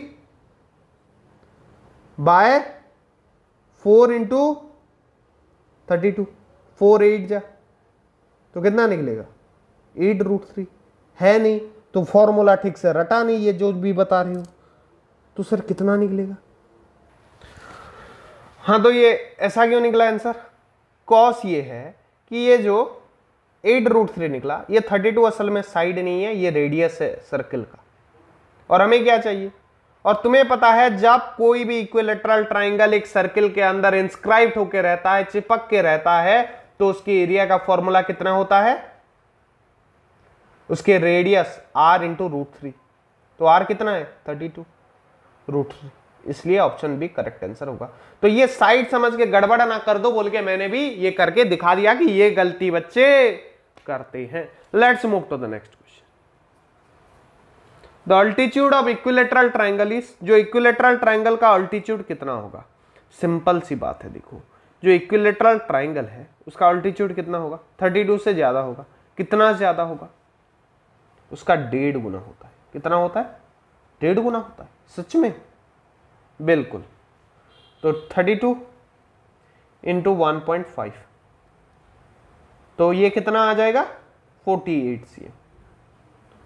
Speaker 1: बाय 4 इंटू 32, 4 8 जा, तो कितना निकलेगा 8√3। है नहीं तो फॉर्मूला ठीक से रटा नहीं, ये जो भी बता रही हूं, तो सर कितना निकलेगा। हाँ तो ये ऐसा क्यों निकला आंसर, कॉस ये है कि ये जो 8√3 निकला, ये 32 असल में साइड नहीं है, ये रेडियस है सर्कल का। और हमें क्या चाहिए, और तुम्हें पता है जब कोई भी इक्विलेटरल ट्राइंगल एक सर्किल के अंदर इंस्क्राइब्ड होकर रहता है, चिपक के रहता है, तो उसके एरिया का फॉर्मूला कितना होता है, उसके रेडियस r इंटू √3। तो r कितना है 32 √3, इसलिए ऑप्शन बी करेक्ट आंसर होगा। तो ये साइड समझ के गड़बड़ ना कर दो बोल के मैंने भी ये करके दिखा दिया कि ये गलती बच्चे करते हैं। Let's move to the next question. The altitude of equilateral triangle is, जो इक्विलेटरल ट्राइंगल का अल्टीट्यूड कितना होगा? सिंपल सी बात है, देखो जो इक्विलेटरल ट्राइंगल है उसका अल्टीट्यूड कितना होगा? 32 से ज्यादा होगा। कितना ज्यादा होगा? उसका 1.5 गुना होता है। कितना होता है? 1.5 गुना होता है। सच में? बिल्कुल। तो 32 इंटू 1.5, तो ये कितना आ जाएगा? 48 cm।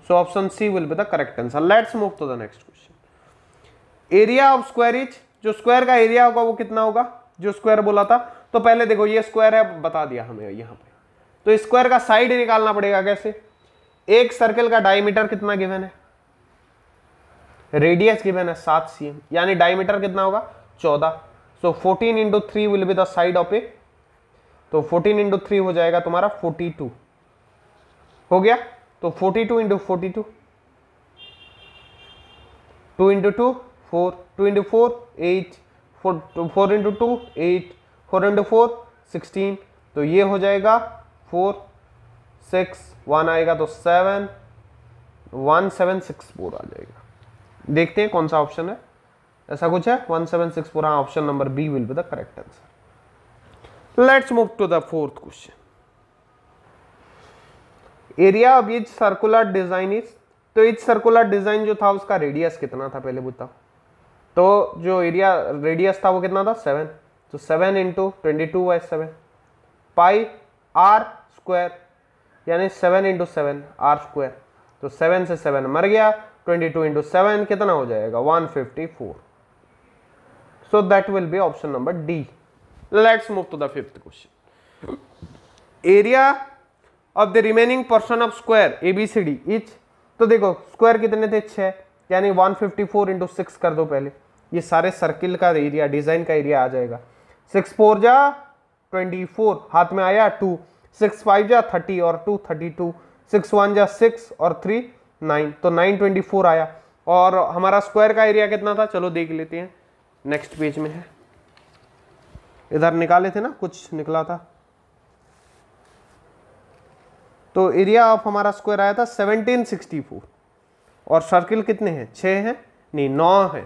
Speaker 1: So option C will be the correct answer. Let's move to the next question. Area of square is, जो स्क्वायर का एरिया होगा वो कितना होगा? जो स्क्वायर बोला था, तो पहले देखो ये स्क्वायर है, बता दिया हमें यहाँ पे, तो स्क्वायर का साइड निकालना पड़ेगा। कैसे? एक सर्कल का डायमीटर कितना गिवन है? रेडियस गिवन है 7 cm, यानी डायमीटर कितना होगा? 14। So 14 into 3 will be the side of A, तो 14 इंटू 3 हो जाएगा तुम्हारा 42। हो गया? तो 42 into 42, 2 into 2 4, 2 into 4 8, 4 into 2 8, 4 into 4 16, तो ये हो जाएगा 4 6 1 आएगा तो 7 1764 आ जाएगा। देखते हैं कौन सा ऑप्शन है, ऐसा कुछ है 1764। हाँ, option number B will be the correct answer. Let's move to the fourth question. Area of each circular design is, तो ईच सर्कुलर डिजाइन जो था उसका रेडियस कितना था पहले बताओ? तो जो एरिया रेडियस था वो कितना था? 7। तो 7 इंटू 22/7 पाई आर स्क्वायर, यानी 7 इंटू 7 आर स्क्वायर, तो 7 से 7 मर गया। 22 इंटू 7 कितना हो जाएगा? 154। So that will be option number D. Let's move to the fifth question. Area of the remaining portion of square ABCD each, तो देखो स्क्वायर कितने थे? 6, यानी 154 इंटू 6 कर दो पहले, ये सारे सर्किल का एरिया, डिजाइन का एरिया आ जाएगा। 6 4 जा 24, हाथ में आया 2, 6 5 जा 30 और 2 32, 6 1 जा 6 और 3 9, तो 924 आया। और हमारा स्क्वायर का एरिया कितना था? चलो देख लेते हैं, नेक्स्ट पेज में है, इधर निकाले थे ना, कुछ निकला था। तो एरिया ऑफ हमारा स्क्वायर आया था 1764, और सर्किल कितने हैं? 6 हैं, नहीं 9 है,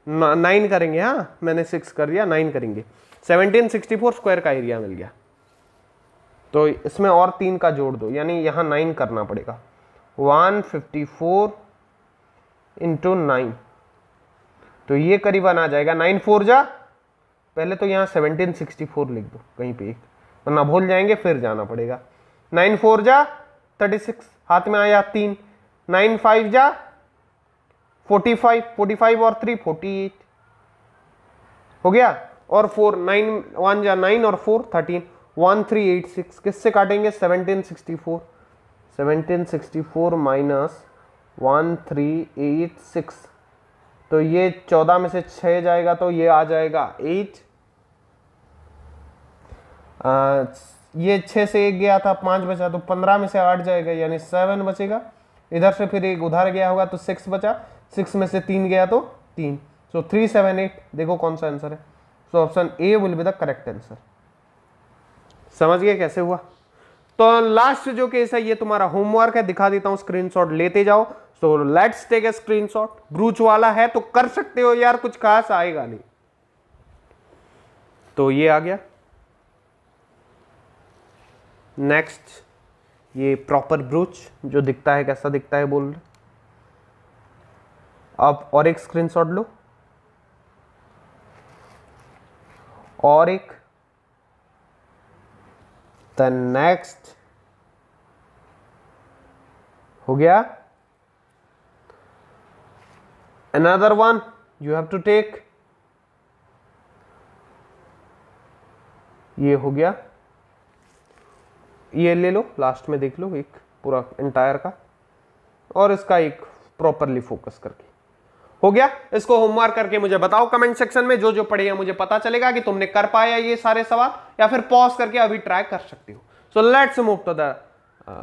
Speaker 1: 9 करेंगे। हाँ, मैंने 6 कर दिया, 9 करेंगे। 1764 स्क्वायर का एरिया मिल गया, तो इसमें और 3 का जोड़ दो, यानी यहाँ 9 करना पड़ेगा। 154 इंटू 9, तो ये करीबन आ जाएगा 9 4 जा, पहले तो यहाँ 1764 लिख दो कहीं पे एक, वरना भूल जाएंगे, फिर जाना पड़ेगा। 9 4 जा 36, हाथ में आया 3, 9 5 जा 45, 45 और 3 48 हो गया। और 4 9 1 जा 9 और 4 13, 1386 किससे काटेंगे? 1764, 1764 माइनस 1386, तो ये 14 में से 6 जाएगा, तो ये आ जाएगा 8। ये 6 से 1 गया था, 5 बचा, तो 15 में से 8 जाएगा, यानी 7 बचेगा। इधर से फिर एक उधार गया होगा तो 6 बचा, 6 में से 3 गया तो 3, सो 378। देखो कौन सा आंसर है? So option A will be the correct answer. समझ गए कैसे हुआ? तो लास्ट जो केस है ये तुम्हारा होमवर्क है, दिखा देता हूं, स्क्रीनशॉट लेते जाओ। So let's take a screenshot. Brooch वाला है तो कर सकते हो यार, कुछ खास आएगा नहीं। तो ये आ गया। नेक्स्ट ये प्रॉपर ब्रूच जो दिखता है, कैसा दिखता है बोल रहे। अब और एक स्क्रीनशॉट लो, और एक, द नेक्स्ट हो गया। Another one you have to take, ये हो गया। ये ले लो, लास्ट में देख लो, एक पूरा एंटायर का, और इसका एक प्रॉपरली फोकस करके हो गया। इसको होमवर्क करके मुझे बताओ कमेंट सेक्शन में, जो जो पढ़ेगा मुझे पता चलेगा कि तुमने कर पाया ये सारे सवाल, या फिर पॉज करके अभी ट्राई कर सकते हो। So let's move to the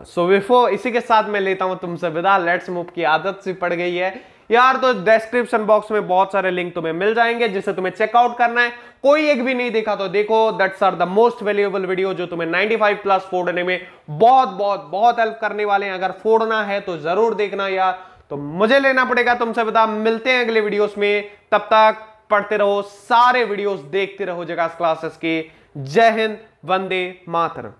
Speaker 1: so before, इसी के साथ मैं लेता हूं तुमसे विदा। लेट्स मूव की आदत सी पड़ गई है यार, तो डिस्क्रिप्शन बॉक्स में बहुत सारे लिंक तुम्हें मिल जाएंगे जिसे तुम्हें चेकआउट करना है। कोई एक भी नहीं देखा तो देखो, that's are the most valuable video जो तुम्हें 95+ फोड़ने में बहुत बहुत बहुत हेल्प करने वाले हैं। अगर फोड़ना है तो जरूर देखना यार। तो तो मुझे लेना पड़ेगा तुमसे विदा। मिलते हैं अगले वीडियोस में, तब तक पढ़ते रहो, सारे वीडियोस देखते रहो झकास क्लासेस के। जय हिंद, वंदे मातरम।